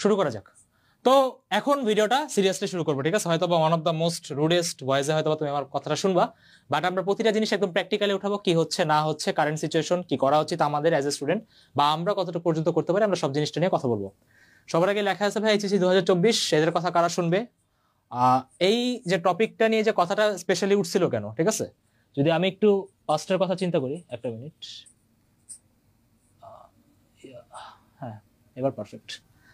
শুরু করা যাক। তো এখন ভিডিওটা সিরিয়াসলি শুরু করবো, ঠিক আছে? হয়তো বা ওয়ান অফ দ্য মোস্ট রুডেস্ট ভয়েসে হয়তো তুমি আমার কথাটা শুনবা, বাট আমরা প্রতিটা জিনিস একদম প্র্যাকটিক্যালি উঠাবো, কি হচ্ছে না হচ্ছে, কারেন্ট সিচুয়েশন, কি করা উচিত আমাদের অ্যাজ এ স্টুডেন্ট, বা আমরা কতটুকু পর্যন্ত করতে পারি, আমরা সব জিনিসটা নিয়ে কথা বলবো। সবার আগে লেখা আছে ভাই এইচএসসি 2024, এদের কথা কারা শুনবে? এই যে টপিকটা নিয়ে যে কথাটা স্পেশালি উঠছিল কেন, ঠিক আছে? যদি আমি একটু পাস্টের কথা চিন্তা করি, একটা মিনিট, হ্যাঁ এবার পারফেক্ট।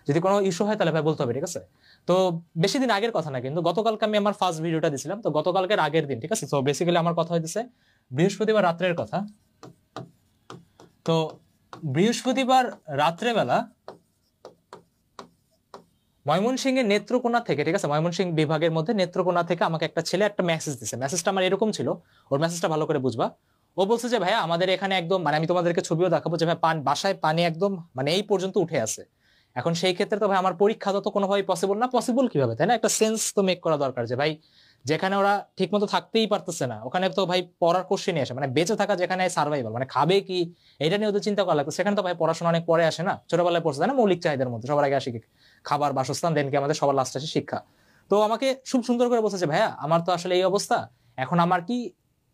যদি কোনো ইস্যু হয় তাহলে ভাই বলতে হবে, ঠিক আছে? তো বেশি দিন আগের কথা না, কিন্তু গতকালকে আমি আমার ফার্স্ট ভিডিওটা দিছিলাম, তো গতকালকের আগের দিন, ঠিক আছে? তো বেসিক্যালি আমার কথা হইতেছে বৃহস্পতিবার রাত্রের কথা। তো বৃহস্পতিবার রাত্রেবেলা ময়মনসিংহের নেত্রকোনা থেকে, ঠিক আছে, ময়মনসিংহ বিভাগের মধ্যে নেত্রকোনা থেকে আমাকে একটা ছেলে একটা মেসেজ দিছে। মেসেজটা আমার এরকম ছিল, ওর মেসেজটা ভালো করে বুঝবা। ও বলছে যে ভাইয়া আমাদের এখানে একদম, মানে আমি তোমাদেরকে ছবিও দেখাবো, যে ভাই বাসায় পানি একদম মানে এই পর্যন্ত উঠে আছে। এখন সেই ক্ষেত্রে তো ভাই আমার পরীক্ষা তো কোনোভাবেই পসিবল না। পসিবল কিভাবে, তাই না? একটা সেন্স তো মেক করা দরকার, যে ভাই যেখানে ওরা ঠিক মতো থাকতেই পারতেছে না, ওখানে তো ভাই পড়ার কোশ্চেনই আসে, মানে বেঁচে থাকা যেখানে সার্ভাইভাল, মানে খাবে কি এটা নিয়ে ওদের চিন্তা করা লাগতো। সেখানে তো ভাই পড়াশোনা অনেক পরে আসে না, ছোটবেলায় পড়ছে, তাই না? মৌলিক চাহিদার মধ্যে সবার আগে আসে কি খাবার, বাসস্থান, দেন কি আমাদের সবার লাস্ট আসে শিক্ষা। তো আমাকে খুব সুন্দর করে বলছে যে ভাইয়া আমার তো আসলে এই অবস্থা, এখন আমার কি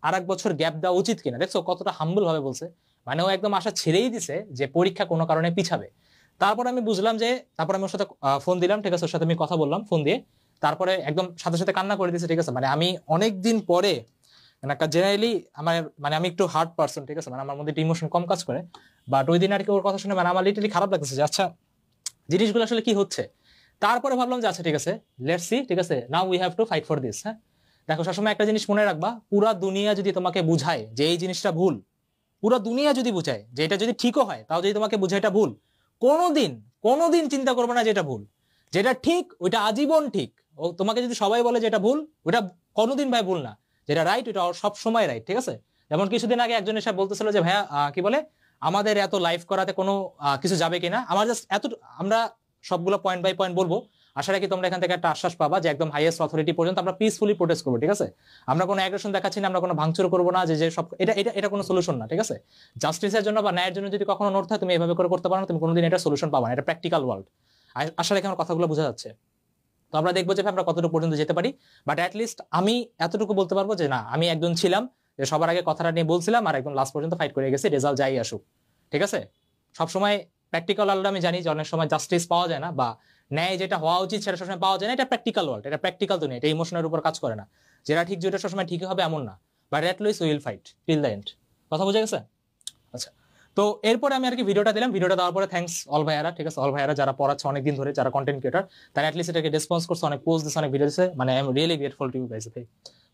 আর এক বছর গ্যাপ দেওয়া উচিত কিনা? দেখছো কতটা হাম্বল ভাবে বলছে, মানে ও একদম আশা ছেড়েই দিছে যে পরীক্ষা কোনো কারণে পিছাবে। তারপর আমি বুঝলাম যে, তারপর আমি ওর সাথে ফোন দিলাম, ঠিক আছে, ওর সাথে আমি কথা বললাম ফোন দিয়ে, তারপরে একদম সাথে সাথে কান্না করে দিয়েছে, ঠিক আছে? মানে আমি অনেকদিন পরে, মানে একটা জেনারেলি আমার, মানে আমি একটু হার্ড পার্সন, ঠিক আছে, মানে আমার মধ্যে ইমোশন কম কাজ করে, বাট ওই দিন আর কি ওর কথা শুনে মানে আমার লিটারলি খারাপ লাগতেছে যে আচ্ছা জিনিসগুলো আসলে কি হচ্ছে। তারপরে ভাবলাম যে আচ্ছা ঠিক আছে, লেটস সি, ঠিক আছে, now we have to fight for this. হ্যাঁ দেখো, সবসময় একটা জিনিস মনে রাখবা, পুরা দুনিয়া যদি তোমাকে বুঝায় যে এই জিনিসটা ভুল, পুরা দুনিয়া যদি বুঝায় যে এটা যদি ঠিকও হয়, তাও যদি তোমাকে বুঝায় এটা ভুল, কোনোদিন কোনোদিন চিন্তা করবে না যে এটা ভুল। যেটা ঠিক ওইটা আজীবন ঠিক। ও তোমাকে যদি সবাই বলে যে এটা ভুল, ওটা কোনোদিন ভাই ভুল না। যেটা রাইট ওটা সব সময় রাইট, ঠিক আছে? যেমন কিছুদিন আগে একজন এসে বলতেছিল যে ভাইয়া কি বলে আমাদের এত লাইভ করাতে কোনো কিছু যাবে কিনা, আমার জাস্ট এত, আমরা সবগুলো পয়েন্ট বাই পয়েন্ট বলবো। আশা রাখি তোমরা এখান থেকে একটা আশ্বাস পাবা যে একদম হাইয়েস্ট অথরিটি পর্যন্ত আমরা পিসফুলি প্রোটেস্ট করবো, ঠিক আছে? আমরা কোনো অ্যাগ্রেশন দেখাচ্ছি না, আমরা কোনো ভাঙচুর করবো না, যে সব এটা এটা এটা কোনো সলিউশন না, ঠিক আছে? জাস্টিসের জন্য বা ন্যায়ের জন্য যদি কখনো নড়তে হয় তুমি এভাবে করে করতে পারো না, তুমি কোনোদিন এটা সলিউশন পাবা না। এটা প্র্যাকটিক্যাল ওয়ার্ল্ড। আশা রাখি আমার কথাগুলো বোঝা যাচ্ছে। তো আমরা দেখবো যে আমরা কতটুকু পর্যন্ত যেতে পারি, বাট অ্যাটলিস্ট আমি এতটুকু বলতে পারবো যে না, আমি একজন ছিলাম যে সবার আগে কথাটা নিয়ে বলছিলাম আর একদম লাস্ট পর্যন্ত ফাইট করে গেছি, রেজাল্ট যাই আসুক, ঠিক আছে? সবসময় প্র্যাকটিক্যাল ওয়ার্ল্ড আমি জানি যে অনেক সময় জাস্টিস পাওয়া যায় না, বা ন্যায় যেটা হওয়া উচিত সেটা সবসময় পাওয়া যায় না। এটা প্র্যাকটিক্যাল ওয়ার্ল্ড, এটা প্র্যাকটিক্যাল দুনিয়া, এটা ইমোশনের উপর কাজ করে না। যেটা ঠিক যেটা সবসময় ঠিকই হবে এমন না, but at least will fight till the and. কথা বোঝা গেছে? আচ্ছা, তো এরপরে আমি আর কি ভিডিওটা দিলাম। ভিডিওটা দেওয়ার পরে থ্যাঙ্কস অল ভাইয়ারা, ঠিক আছে? অল ভাইয়ারা যারা পড়াচ্ছে অনেকদিন ধরে, যারা কন্টেন্ট ক্রিয়েটর, তারা অ্যাটলিস্ট এটাকে রেসপন্স করছে, অনেক পোস্ট দিচ্ছে, অনেক ভিডিও দিচ্ছে, মানে I am really grateful to you guys.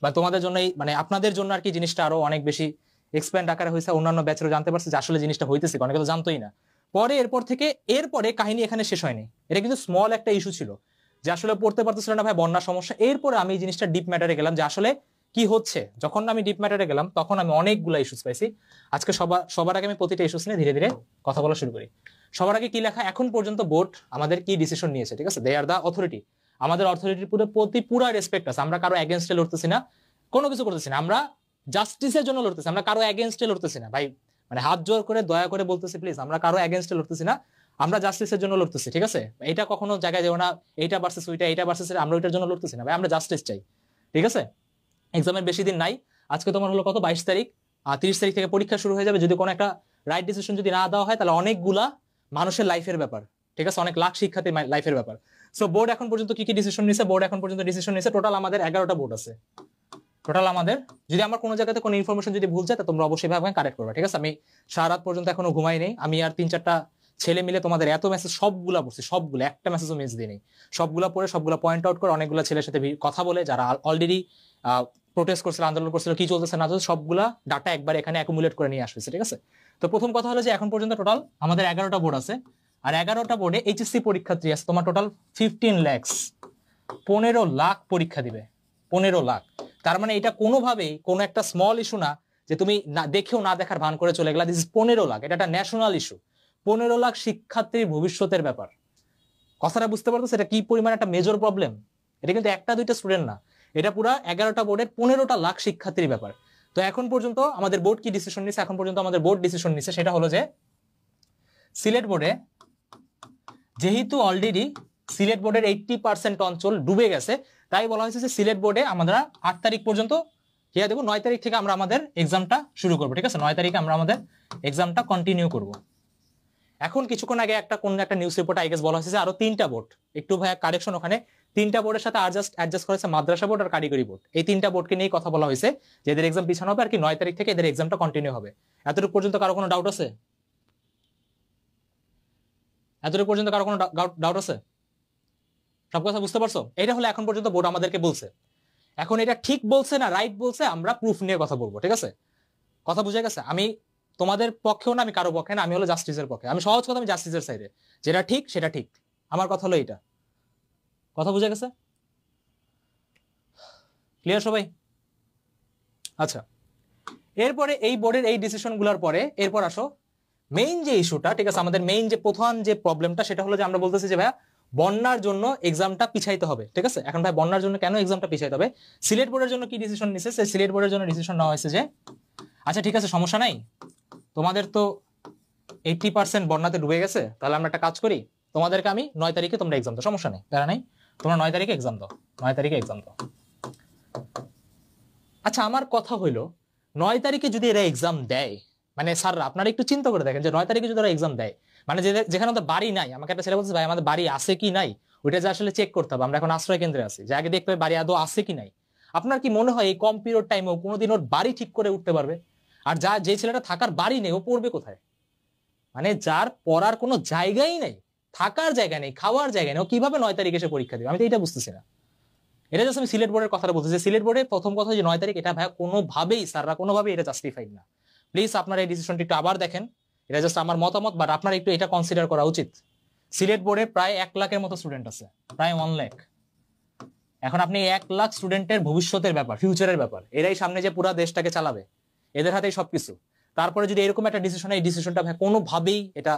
বা তোমাদের জন্যই, মানে আপনাদের জন্য আর কি জিনিসটা আরো অনেক বেশি এক্সপ্যান্ড আকারে হয়েছে। অন্যান্য ব্যাচেরও জানতে পারছে যে আসলে জিনিসটা হইতেছে, অনেকে তো জানতোই না। পরে এরপরে কাহিনী এখানে শেষ হয়নি। এটা কিন্তু স্মল একটা ইস্যু ছিল যে আসলে পড়তে পারতেছিল না ভাই, বন্যা সমস্যা। এরপরে আমি এই জিনিসটা ডিপ ম্যাটারে গেলাম যে আসলে কি হচ্ছে। যখন আমি ডিপ ম্যাটারে গেলাম তখন আমি অনেকগুলো ইস্যুস পাইছি। আজকে সবার আগে আমি প্রতিটা ইস্যুস নিয়ে ধীরে ধীরে কথা বলা শুরু করি। সবার আগে কি লেখা, এখন পর্যন্ত বোর্ড আমাদের কি ডিসিশন নিয়েছে, ঠিক আছে? দে আর দা অথরিটি। আমাদের অথরিটির প্রতি পুরা রেসপেক্ট আছে। আমরা কারো এগেনস্টে লড়তেছি না, কোনো কিছু করতেছি না, আমরা জাস্টিসের জন্য লড়তেছি, আমরা কারো এগেনস্টে লড়তেছি না ভাই। মানে হাত জোর করে দয়া করে বলতেছি প্লিজ, আমরা কারো এগেনস্টে লড়তেছি না, আমরা জাস্টিসের জন্য লড়তেছি, ঠিক আছে? এটা কখনো জায়গায় যাবো না এইটা ভার্সেস ওইটা, এইটা ভার্সেস আমরা ওইটার জন্য লড়তেছি না ভাই, আমরা জাস্টিস চাই, ঠিক আছে? এক্সামের বেশি দিন নাই। আজকে তোমার হলো কত, 22 তারিখ, আর 30 তারিখ থেকে পরীক্ষা শুরু হয়ে যাবে। যদি কোনো একটা রাইট ডিসিশন যদি না দেওয়া হয়, তাহলে অনেকগুলা মানুষের লাইফের ব্যাপার, ঠিক আছে? অনেক লাখ শিক্ষার্থীর লাইফের ব্যাপার। সো বোর্ড এখন পর্যন্ত কি কি ডিসিশন নিছে, বোর্ড এখন পর্যন্ত ডিসিশন নিছে টোটাল আমাদের 11টা বোর্ড আছে। টোটাল আমাদের, যদি আমার কোনো জায়গাতে কোনো ইনফরমেশন যদি ভুল যায় তা তোমরা অবশ্যই ভাবে কারেক্ট করবে, ঠিক আছে? আমি সারা রাত পর্যন্ত এখনো ঘুমাই নেই। আমি আর 3-4টা ছেলে মিলে তোমাদের এত মেসেজ সবগুলা পড়ছি, সবগুলো, একটা মেসেজও মিস দিই নেই। সবগুলা পড়ে সবগুলো পয়েন্ট আউট করে অনেকগুলো ছেলের সাথে কথা বলে, যারা অলরেডি প্রোটেস্ট করছিল, আন্দোলন করছিল, কি চলতেছে না চলছে সবগুলা ডাটা একবার এখানে অ্যাকুমুলেট করে নিয়ে আসছে, ঠিক আছে? তো প্রথম কথা হলো যে এখন পর্যন্ত টোটাল আমাদের 11টা বোর্ড আছে, আর 11টা বোর্ডে এইচএসসি পরীক্ষার্থী আছে তোমার টোটাল 15 লাখ, 15 লাখ পরীক্ষা দিবে, 15 লাখ। তার মানে এটা কোনোভাবেই কোনো একটা স্মল ইস্যু না যে তুমি না দেখেও না দেখার ভান করে চলে গেলা। দিস ইজ 15 লাখ, এটা একটা ন্যাশনাল ইস্যু। 15 লাখ শিক্ষার্থীর ভবিষ্যতের ব্যাপার। কথাটা বুঝতে পারতো এটা কি পরিমাণ একটা মেজর প্রবলেম? এটা কিন্তু একটা দুইটা স্টুডেন্ট না, এটা পুরো 11টা বোর্ডের 15টা লাখ শিক্ষার্থীর ব্যাপার। তো এখন পর্যন্ত আমাদের বোর্ড কি ডিসিশন নিছে, এখন পর্যন্ত আমাদের বোর্ড ডিসিশন নিছে সেটা হলো যে সিলেট বোর্ডে যেহেতু অলরেডি সিলেট বোর্ডের 80% অঞ্চল ডুবে গেছে, তাই বলা হয়েছে যে সিলেট বোর্ডে আমরা 8 তারিখ পর্যন্ত ইয়া দেবো, 9 তারিখ থেকে আমরা আমাদের এক্সামটা শুরু করবো। ঠিক আছে, 9 তারিখে আমরা আমাদের এক্সামটা কন্টিনিউ করব। এখন কিছুক্ষণ আগে কোন একটা নিউজ রিপোর্ট আই গেস বলা হয়েছে যে আরো 3টা বোর্ড, একটু ভাইয়া কারেকশন, ওখানে 3টা বোর্ডের সাথে অ্যাডজাস্ট করেছে মাদ্রাসা বোর্ড আর কারিগরি বোর্ড। এই 3টা বোর্ডকে নিয়ে কথা বলা হয়েছে যে এদের এক্সাম পিছানো হবে আর কি, 9 তারিখ থেকে এদের এক্সামটা কন্টিনিউ হবে। এতটুকু পর্যন্ত কারো কোনো ডাউট আছে? এতটুকু পর্যন্ত কারো কোনো ডাউট আছে? সব কথা বুঝতে পারছো? এটা হলো এখন পর্যন্ত বোর্ড আমাদেরকে বলছে। এখন এটা ঠিক বলছে না রাইট বলছে, আমরা প্রুফ নিয়ে কথা বলবো। ঠিক আছে, কথা বুঝে গেছে? আমি তোমাদের পক্ষেও না, আমি কারো পক্ষে না, আমি হলো জাস্টিসের পক্ষে। আমি সহজ কথা, আমি জাস্টিসের সাইডে, যেটা ঠিক সেটা ঠিক। আমার কথা হলো এটা। কথা বুঝে গেছে? ক্লিয়ার সবাই? আচ্ছা, এরপরে এই বোর্ডের এই ডিসিশনগুলোর পরে এরপর আসো মেইন যে ইস্যুটা। ঠিক আছে, আমাদের মেইন যে প্রধান যে প্রবলেমটা সেটা হলো যে আমরা বলতেছি যে ভাইয়া বন্যার জন্য এক্সামটা পিছাইতে হবে। ঠিক আছে, এখন ভাই বন্যার জন্য কেন এক্সামটা পিছাইতে হবে? সিলেট বোর্ডের জন্য কি ডিসিশন নিছে? সিলেট বোর্ডের জন্য ডিসিশন নেওয়া হয়েছে যে আচ্ছা ঠিক আছে, সমস্যা নাই, তোমাদের তো 80% বন্যাতে ডুবে গেছে, তাহলে আমরা একটা কাজ করি, তোমাদেরকে আমি 9 তারিখে তোমরা এক্সাম দাও, সমস্যা নেই, প্যারা নাই, তোমরা 9 তারিখে এক্সাম দাও, 9 তারিখে এক্সাম দাও। আচ্ছা, আমার কথা হইলো 9 তারিখে যদি এরা এক্সাম দেয়, মানে স্যাররা আপনারা একটু চিন্তা করে দেখেন যে 9 তারিখে যদি ওরা এক্সাম দেয়, মানে যেখানে আমাদের বাড়ি নাই, আমাকে একটা ছেলে বলছে ভাই আমাদের বাড়ি আছে কি নাই ওইটা যে আসলে চেক করতে হবে, আমরা এখন আশ্রয় কেন্দ্রে আছি, যে আগে দেখতে হবে বাড়ি আদৌ আছে কি নাই। আপনার কি মনে হয় এই কম পিরিয়ড টাইমেও কোনোদিন ওর বাড়ি ঠিক করে উঠতে পারবে? আর যে ছেলেটা থাকার বাড়ি নেই ও পড়বে কোথায়? মানে যার পড়ার কোনো জায়গাই নেই, থাকার জায়গা নেই, খাওয়ার জায়গা নেই, ও কিভাবে 9 তারিখে এসে পরীক্ষা দেবে? আমি তো এটা বুঝতেছি না। এটা জাস্ট আমি সিলেট বোর্ডের কথাটা বলতেছি। সিলেট বোর্ডে প্রথম কথা যে 9 তারিখ, এটা ভাই কোনোভাবেই স্যাররা কোনোভাবেই এটা জাস্টিফাইড না। প্লিজ আপনারা এই ডিসিশনটি একটু আবার দেখেন, এটা জাস্ট আমার মতামত, বাট আপনার একটু এটা কনসিডার করা উচিত। সিলেট বোর্ডে প্রায় 1 লাখের মতো স্টুডেন্ট আছে, প্রায় 1 লাখ। এখন আপনি 1 লাখ স্টুডেন্টের ভবিষ্যতের ব্যাপার, ফিউচারের ব্যাপার, এরাই সামনে যে পুরো দেশটাকে চালাবে, এদের হাতেই সবকিছু। তারপরে যদি এরকম একটা ডিসিশন, এই ডিসিশনটা ভাই কোনোভাবেই এটা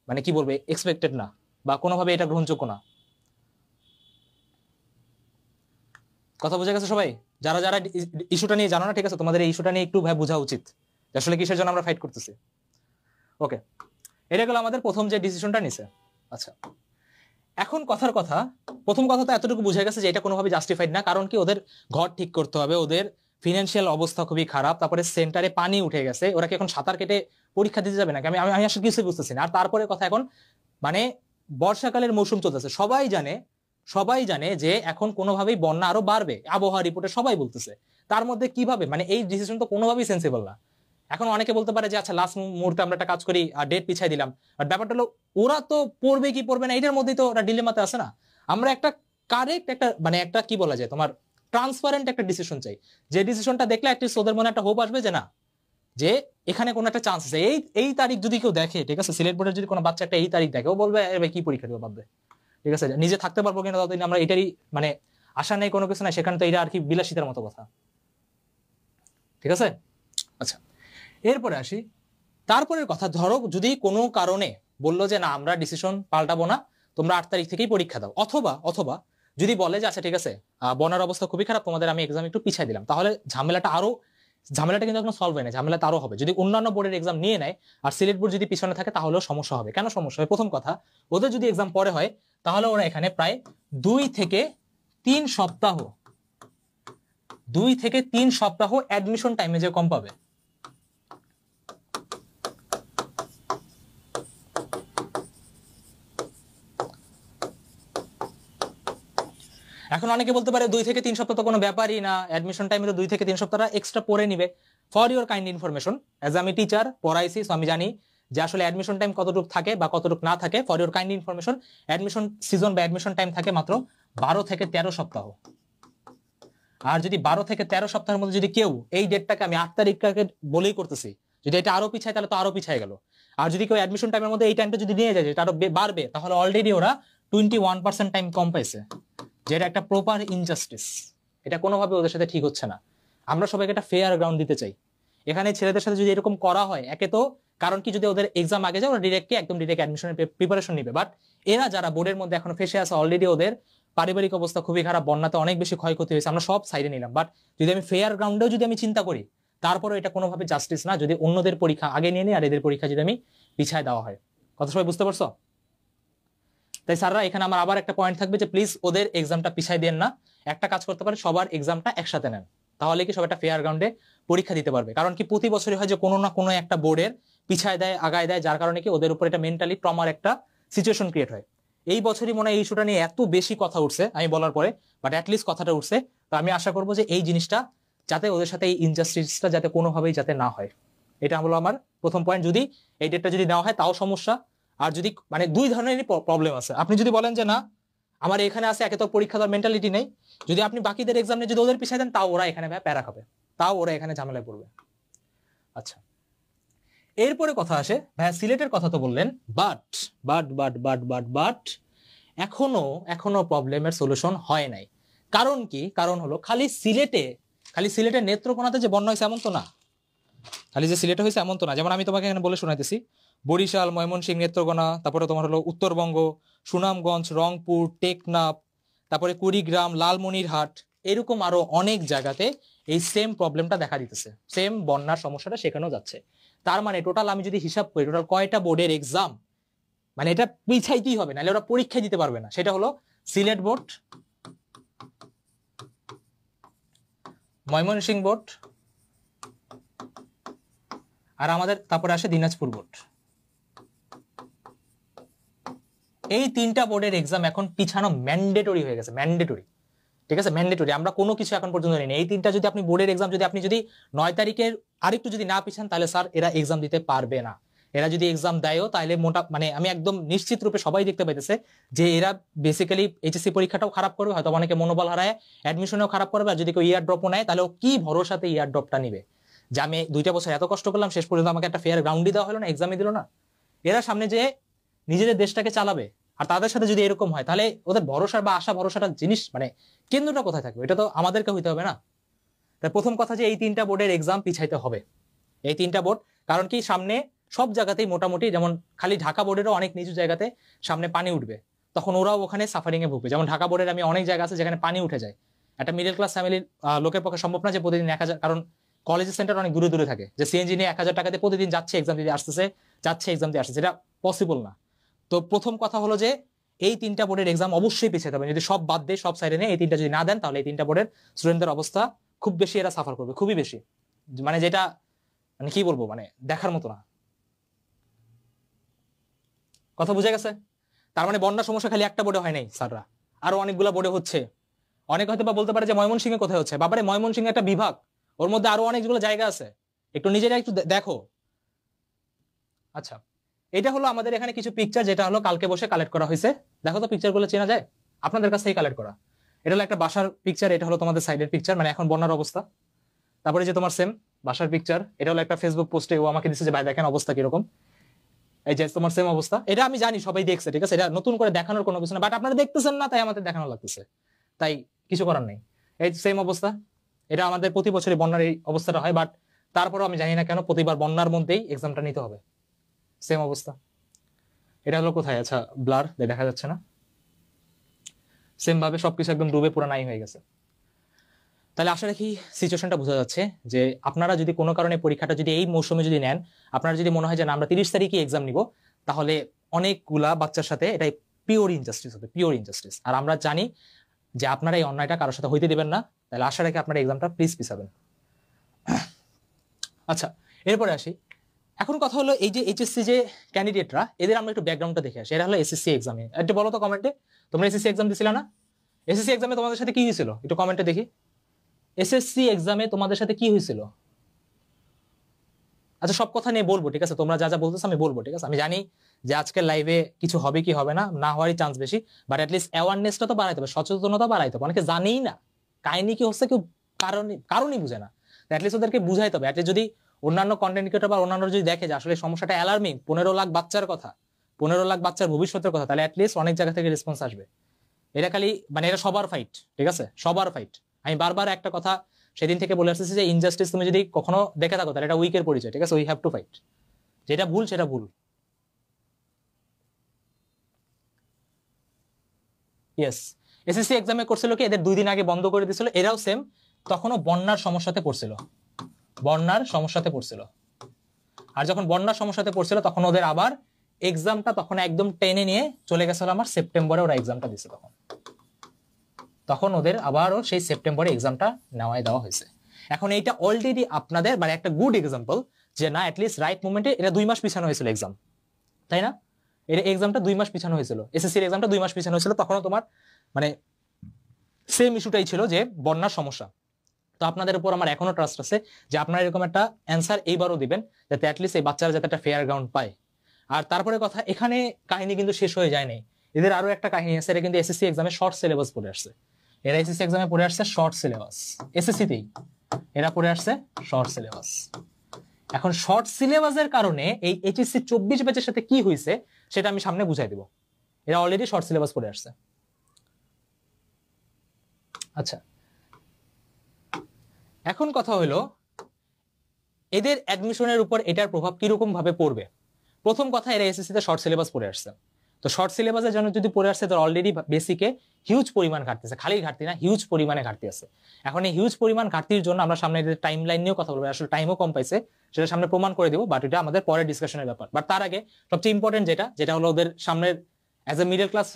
মানে কি বলবে এক্সপেক্টেড না, বা কোনোভাবে এটা গ্রহণযোগ্য না। কথা বুঝে গেছে সবাই? যারা যারা ইস্যুটা নিয়ে জানো না, ঠিক আছে, তোমাদের এই ইস্যুটা নিয়ে একটু ভাই বোঝা উচিত আসলে কিসের জন্য আমরা ফাইট করতেছি। ওকে, এটা গেল আমাদের প্রথম যে ডিসিশনটা নিছে। আচ্ছা, এখন কথার কথা, প্রথম কথা তো এতটুকু বুঝে গেছে যে এটা কোনোভাবে জাস্টিফাইড না। কারণ কি, ওদের ঘর ঠিক করতে হবে, ওদের ফিনান্সিয়াল অবস্থা খুবই খারাপ, তারপরে সেন্টারে পানি উঠে গেছে, ওরা কি এখন সাঁতার কেটে পরীক্ষা দিতে যাবে নাকি? আমি আসলে কিছুই বুঝতেছি না। আর তারপরে কথা, এখন মানে বর্ষাকালের মৌসুম চলতেছে, সবাই জানে যে এখন কোনোভাবেই বন্যা আরো বাড়বে, আবহাওয়া রিপোর্টে সবাই বলতেছে। তার মধ্যে কিভাবে, মানে এই ডিসিশন তো কোনোভাবেই সেন্সিবল না। এখন অনেকে বলতে পারে যে আচ্ছা লাস্ট মুহূর্তে আমরা একটা কাজ করি আর ডেট পিছাই দিলাম, বাট ব্যাপারটা হলো ওরা তো পড়বে কি পড়বে না এটার মধ্যেই তো ওরা ডিলেমাতে আছে না। আমরা একটা কারেক্ট একটা মানে একটা কি বলা যায় তোমার ট্রান্সপারেন্ট একটা ডিসিশন চাই, যে ডিসিশনটা দেখলে অ্যাটলিস্ট ওদের মনে একটা হোপ আসবে যে না, যে এখানে কোনো একটা চান্স আছে। এই তারিখ যদি কেউ দেখে, ঠিক আছে, সিলেট বোর্ডের যদি কোনো বাচ্চা একটা এই তারিখ দেখে, ও বলবে কি পরীক্ষা দেবো ভাববে। ঠিক আছে, নিজে থাকতে পারবো কিনা ততদিন আমরা এটারই মানে আশা নেই, কোনো কিছু নাই, সেখানে তো এটা আর কি বিলাসিতার মতো কথা। ঠিক আছে, আচ্ছা এরপরে আসি। তারপরের কথা, ধরো যদি কোনো কারণে বললো যে না আমরা ডিসিশন পাল্টাবো না, তোমরা 8 তারিখ থেকেই পরীক্ষা দাও, অথবা যদি বলে যে আচ্ছা ঠিক আছে বন্যার অবস্থা খুবই খারাপ, তোমাদের আমি এক্সাম একটু পিছাই দিলাম, তাহলে ঝামেলাটা কিন্তু এখন সলভ হয় না, ঝামেলা আরো হবে। যদি অন্যান্য বোর্ডের এক্সাম নিয়ে নেয় আর সিলেট বোর্ড যদি পিছনে থাকে, তাহলেও সমস্যা হবে। কেন সমস্যা হবে? প্রথম কথা, ওদের যদি এক্সাম পরে হয় তাহলে ওরা এখানে প্রায় 2 থেকে 3 সপ্তাহ অ্যাডমিশন টাইমে যে কম পাবে। এখন অনেকে বলতে পারে 2 থেকে 3 সপ্তাহ তো কোনো ব্যাপারই না, অ্যাডমিশন টাইমে তো 2 থেকে 3 সপ্তাহ এক্সট্রা পড়ে নিবে। For your kind information, as আমি টিচার পড়াইছি, সো আমি জানি যে আসলে অ্যাডমিশন টাইম কতটুকু থাকে বা কতটুকু না থাকে। For your kind information, admission season বা অ্যাডমিশন টাইম থাকে মাত্র 12 থেকে 13 সপ্তাহ। আর যদি 12 থেকে 13 সপ্তাহের মধ্যে যদি কেউ এই ডেটটাকে, আমি 8 তারিখটাকে বলেই করতেছি, যদি এটা আরো পিছায় তাহলে তো আরো পিছায় গেল। আর যদি কেউ অ্যাডমিশন টাইমের মধ্যে এই টাইমটা যদি নিয়ে যায়, এটা আরো বাড়বে, তাহলে অলরেডি ওরা 21% টাইম কম পাইছে, যেটা একটা প্রপার ইনজাস্টিস। এটা কোনোভাবে ওদের সাথে ঠিক হচ্ছে না। আমরা সবাইকে একটা ফেয়ার গ্রাউন্ড দিতে চাই। এখানে ছেলেদের সাথে যদি এরকম করা হয়, একে তো কারণ কি, যদি ওদের এক্সাম আগে যায় ওরা ডিরেক্ট অ্যাডমিশনের প্রিপারেশন নিবে, বাট এরা যারা বোর্ডের মধ্যে এখনো ফেসে আছে, অলরেডি ওদের পারিবারিক অবস্থা খুবই খারাপ, বন্যাতে অনেক বেশি ক্ষয়ক্ষতি হয়েছে, আমরা সব সাইডে নিলাম, বাট যদি আমি ফেয়ার গ্রাউন্ডেও যদি আমি চিন্তা করি, তারপরে এটা কোনোভাবে জাস্টিস না যদি অন্যদের পরীক্ষা আগে নিয়ে নিই আর এদের পরীক্ষা যদি আমি পিছায় দেওয়া হয়। কথা সবাই বুঝতে পারছো? তাই স্যাররা এখানে আমার আবার একটা পয়েন্ট থাকবে যে প্লিজ ওদের এক্সামটা পিছাই দেন না, একটা কাজ করতে পারে সবার এক্সামটা একসাথে নেন, তাহলে কি সব একটা ফেয়ার গ্রাউন্ডে পরীক্ষা দিতে পারবে। কারণ কি প্রতি বছরই হয় যে কোনো না কোনো একটা বোর্ডের পিছায় দেয় আগায় দেয়, যার কারণে কি ওদের উপর এটা মেন্টালি ট্রমার একটা সিচুয়েশন ক্রিয়েট হয়। এই বছরই মনে হয় এই ইস্যুটা নিয়ে এত বেশি কথা উঠছে আমি বলার পরে, বাট অ্যাটলিস্ট কথাটা উঠছে। তো আমি আশা করবো যে এই জিনিসটা যাতে ওদের সাথে এই ইনজাস্টিসটা যাতে কোনোভাবেই যাতে না হয়, এটা হলো আমার প্রথম পয়েন্ট। যদি এই ডেটটা যদি নেওয়া হয় তাও সমস্যা, আর যদি মানে দুই ধরনেরই প্রবলেম আছে। আপনি যদি বলেন যে না আমার এখানে আছে, একে তো পরীক্ষা দেওয়ার মেন্টালিটি নেই, যদি আপনি বাকিদের এক্সাম নিয়ে যদি ওদের পিছিয়ে দেন তাও ওরা এখানে প্যারা খাবে, তাও ওরা এখানে ঝামেলায় পড়বে। আচ্ছা, এরপরে কথা আসে ভাইয়া সিলেটের কথা তো বললেন, but but but but but but এখনো প্রবলেমের সলিউশন হয় নাই। কারণ কি? কারণ হলো খালি সিলেটের নেত্রকোনাতে যে বন্যা হয়েছে এমন তো না, খালি যে সিলেটে হয়েছে এমন তো না। যেমন আমি তোমাকে এখানে বলে শোনাইতেছি, বরিশাল, ময়মনসিংহ, নেত্রকোনা, তারপরে তোমার হলো উত্তরবঙ্গ, সুনামগঞ্জ, রংপুর, টেকনাফ, তারপরে কুড়িগ্রাম, লালমনিরহাট, এরকম আরো অনেক জায়গাতে এই সেম প্রবলেমটা দেখা দিতেছে, সেম বন্যার সমস্যাটা সেখানেও যাচ্ছে। তার মানে টোটাল আমি যদি হিসাব করি টোটাল কয়টা বোর্ডের এক্সাম মানে এটা পিছাইতেই হবে, নাহলে ওরা পরীক্ষা দিতে পারবে না। সেটা হলো সিলেট বোর্ড, ময়মনসিংহ বোর্ড, আর আমাদের তারপরে আসে দিনাজপুর বোর্ড। এই তিনটা বোর্ডের এক্সাম এখন পিছানো ম্যান্ডেটরি হয়ে গেছে, ম্যান্ডেটরি, ঠিক আছে, ম্যান্ডেটরি। আমরা কোনো কিছু এখন পর্যন্ত নেই। এই তিনটা যদি আপনি বোর্ডের এক্সাম যদি আপনি যদি 9 তারিখের আরেকটু যদি না পিছান তাহলে স্যার এরা এক্সাম দিতে পারবে না। এরা যদি এক্সাম দেয়ও তাহলে মোটা মানে আমি একদম নিশ্চিত রূপে সবাই দেখতে পাইতেছে যে এরা বেসিক্যালি এইচএসসি পরীক্ষাটাও খারাপ করবে, হয়তো অনেকে মনোবল হারায়, অ্যাডমিশনেও খারাপ করবে, আর যদি কেউ ইয়ার ড্রপও নেয় তাহলে ও কি ভরসাতে ইয়ার ড্রপটা নিবে যে আমি 2টা বছর এত কষ্ট করলাম শেষ পর্যন্ত আমাকে একটা ফেয়ার গ্রাউন্ডই দেওয়া হলো না, এক্সামই দিল না। এরা সামনে যে নিজেদের দেশটাকে চালাবে আর তাদের সাথে যদি এরকম হয় তাহলে ওদের ভরসা বা আশা ভরসাটা জিনিস মানে কেন্দ্রটা কোথায় থাকবে? এটা তো আমাদেরকে হইতে হবে না। তাই প্রথম কথা যে এই তিনটা বোর্ডের এক্সাম পিছাইতে হবে, এই তিনটা বোর্ড। কারণ কি সামনে সব জায়গাতেই মোটামুটি, যেমন খালি ঢাকা বোর্ডেরও অনেক নিচু জায়গাতে সামনে পানি উঠবে, তখন ওরাও ওখানে সাফারিং এ ভুগবে। যেমন ঢাকা বোর্ডের আমি অনেক জায়গা আছে যেখানে পানি উঠে যায়, একটা মিডল ক্লাস ফ্যামিলির লোকের পক্ষে সম্ভব না যে প্রতিদিন 1000, কারণ কলেজ সেন্টার অনেক দূরে দূরে থাকে, যে সিএনজি নিয়ে 1000 টাকা দিয়ে প্রতিদিন যাচ্ছে এক্সাম দিতে আসতেছে, যাচ্ছে এক্সাম দিয়ে আসতেছে, এটা পসিবল না। তো প্রথম কথা হলো যে এই তিনটা বোর্ডের এক্সাম অবশ্যই পিছিয়ে যাবে। যদি সব বাদ দেয়, সব সাইডে নেই, এই তিনটা যদি না দেন তাহলে এই তিনটা বোর্ডের স্টুডেন্টদের অবস্থা খুব বেশি এরা সাফার করবে, খুবই বেশি, মানে যেটা মানে কি বলবো মানে দেখার মতো না। কথা বুঝে গেছে? তার মানে বন্যার সমস্যা খালি একটা বোর্ডে হয় নাই স্যাররা, আরো অনেকগুলো বোর্ডে হচ্ছে। অনেক হয়তো বা বলতে পারে যে ময়মনসিংহে কোথায় হচ্ছে, বাবারে ময়মনসিংহে একটা বিভাগ, ওর মধ্যে আরো অনেকগুলো জায়গা আছে, একটু নিজেরা একটু দেখো। আচ্ছা, এটা হলো আমাদের এখানে কিছু পিকচার যেটা হলো কালকে বসে কালেক্ট করা হয়েছে। দেখো তো পিকচারগুলো চেনা যায়? আপনাদের কাছ থেকে কালেক্ট করা। এটা হলো একটা বাসার পিকচার, এটা হলো তোমাদের সাইডের পিকচার, মানে এখন বন্যার অবস্থা। তারপরে যে তোমার সেম বাসার পিকচার, এটা হলো একটা ফেসবুক পোস্টে ও আমাকে দিচ্ছে যে ভাই দেখেন অবস্থা কিরকম, এই যে তোমার সেম অবস্থা। এটা আমি জানি সবাই দেখছে, ঠিক আছে, এটা নতুন করে দেখানোর কোনো কিছু না, বাট আপনারা দেখতেছেন না তাই আমাদের দেখানো লাগতেছে, তাই কিছু করার নেই। এই সেম অবস্থা, এটা আমাদের প্রতি বছরই বন্যার এই অবস্থাটা হয়, বাট তারপরেও আমি জানি না কেন প্রতিবার বন্যার মধ্যেই এক্সামটা নিতে হবে, সেম অবস্থা। এটা হলো কোথায়, আচ্ছা ব্লার দেখা যাচ্ছে না, সেম ভাবে সবকিছু একদম ডুবে পুরো নাই হয়ে গেছে। তাহলে আশা রাখি সিচুয়েশনটা বোঝা যাচ্ছে যে আপনারা যদি কোনো কারণে পরীক্ষাটা যদি এই মৌসুমে যদি নেন, আপনারা যদি মনে হয় যে না আমরা 30 তারিখে এক্সাম নিব, তাহলে অনেকগুলা বাচ্চার সাথে এটাই পিওর ইনজাস্টিস হবে, পিওর ইনজাস্টিস। আর আমরা জানি যে আপনারা এই অন্যায়টা কারোর সাথে হইতে দেবেন না, তাহলে আশা রাখি আপনারা এক্সামটা প্লিজ পিছাবেন। আচ্ছা, এরপরে আসি। এখন কথা হলো এই যে এইচএসসি যে ক্যান্ডিডেটরা, এদের আমরা একটু ব্যাকগ্রাউন্ডটা দেখে আসি। এটা হলো এসএসসি এক্সামে, একটু বলো তো কমেন্টে, তোমরা এসএসসি এক্সাম দিছিলা না? এসএসসি এক্সামে তোমাদের সাথে কি হয়েছিল একটু কমেন্টে দেখি। এসএসসি এক্সামে তোমাদের সাথে কি হয়েছিল? আচ্ছা, সব কথা নিয়ে বলবো, ঠিক আছে, তোমরা যা যা বলতেছো আমি বলবো, ঠিক আছে। আমি জানি যে আজকের লাইভে কিছু হবে কি হবে না, না হওয়ারই চান্স বেশি, বাট অ্যাটলিস্ট অ্যাওয়ারনেসটা তো বাড়াইতে হবে, সচেতনতা বাড়াইতে হবে। অনেকে জানেই না কাহিনী কি হচ্ছে, কেউ কারণই বুঝে না, অ্যাটলিস্ট ওদেরকে বুঝাইতে হবে। অ্যাটলিস্ট যদি অন্যান্য কন্টেন্ট ক্রিয়েটর বা অন্যান্য যদি দেখে যে আসলে সমস্যাটা অ্যালার্মিং, 15 লাখ বাচ্চার কথা, 15 লাখ বাচ্চার ভবিষ্যতের কথা, তাহলে অ্যাটলিস্ট অনেক জায়গা থেকে রেসপন্স আসবে। এটা খালি মানে এটা সবার ফাইট, ঠিক আছে, সবার ফাইট। আমি বারবার একটা কথা সেদিন থেকে বলে আসতেছি যে ইনজাস্টিস তুমি যদি কখনো দেখে থাকো তাহলে এটা উইকের পরিচয়, ঠিক আছে, উই হ্যাভ টু ফাইট। যেটা ভুল সেটা ভুল। ইয়েস, এসএসসি এক্সামে করছিল কি, এদের 2 দিন আগে বন্ধ করে দিয়েছিল, এরাও সেম তখনও বন্যার সমস্যাতে পড়ছিল, বন্যার সমস্যাতে পড়ছিল। আর যখন বন্যার সমস্যাতে পড়ছিল তখন ওদের আবার এক্সামটা তখন একদম টেনে নিয়ে চলে গেছিল আমার সেপ্টেম্বরে, ওরা এক্সামটা দিছে তখন ওদের আবারও সেই সেপ্টেম্বরে এক্সামটা নেওয়াই দেওয়া হয়েছে। এখন এইটা অলরেডি আপনাদের মানে একটা গুড এক্সাম্পল যে না অ্যাটলিস্ট রাইট মোমেন্টে এটা 2 মাস পিছানো হয়েছিল এক্সাম, তাই না? এর এক্সামটা 2 মাস পিছানো হয়েছিল, এসএসসির এক্সামটা 2 মাস পিছানো হয়েছিল, তখনও তোমার মানে সেম ইস্যুটাই ছিল যে বন্যার সমস্যা। তো আপনাদের উপর আমার এখনো ট্রাস্ট আছে যে আপনারা এরকম একটা অ্যান্সার এইবারও দিবেন যাতে অ্যাটলিস্ট এই বাচ্চারা যাতে একটা ফেয়ার গ্রাউন্ড পায়। আর তারপরে কথা, এখানে কাহিনী কিন্তু শেষ হয়ে যায় নাই, এদের আরো একটা কাহিনী আছে। এটা কিন্তু এসএসসি এক্সামে শর্ট সিলেবাস পড়ে আসছে, এরা এসএসসি এক্সামে পড়ে আসছে শর্ট সিলেবাস, এসএসসিতেই এরা পড়ে আসছে শর্ট সিলেবাস। এখন শর্ট সিলেবাসের কারণে এই এইচএসসি 24 ব্যাচের সাথে কি হয়েছে সেটা আমি সামনে বুঝাই দিব। এরা অলরেডি শর্ট সিলেবাস পড়ে আসছে। আচ্ছা, এখন কথা হলো এদের অ্যাডমিশনের উপর এটার প্রভাব কিরকম ভাবে পড়বে। প্রথম কথা, এরা এসএসসি তে শর্ট সিলেবাস পড়ে আসছে, তো শর্ট সিলেবাসের জন্য যদি পড়ে আসছে তো অলরেডি বেসিকে হিউজ পরিমাণ ঘাটতি আছে, খালি ঘাটতি না হিউজ পরিমাণে ঘাটতি আছে। এখন এই হিউজ পরিমাণ ঘাটতির জন্য আমরা সামনে টাইম লাইন নিয়েও কথা বলবো, আসলে টাইমও কম পাইছে সেটা সামনে প্রমাণ করে দিব, বাট এটা আমাদের পরের ডিসকাশনের ব্যাপার। বাট তার আগে সবচেয়ে ইম্পর্টেন্ট যেটা হলো ওদের সামনের অ্যাজ এ মিডল ক্লাস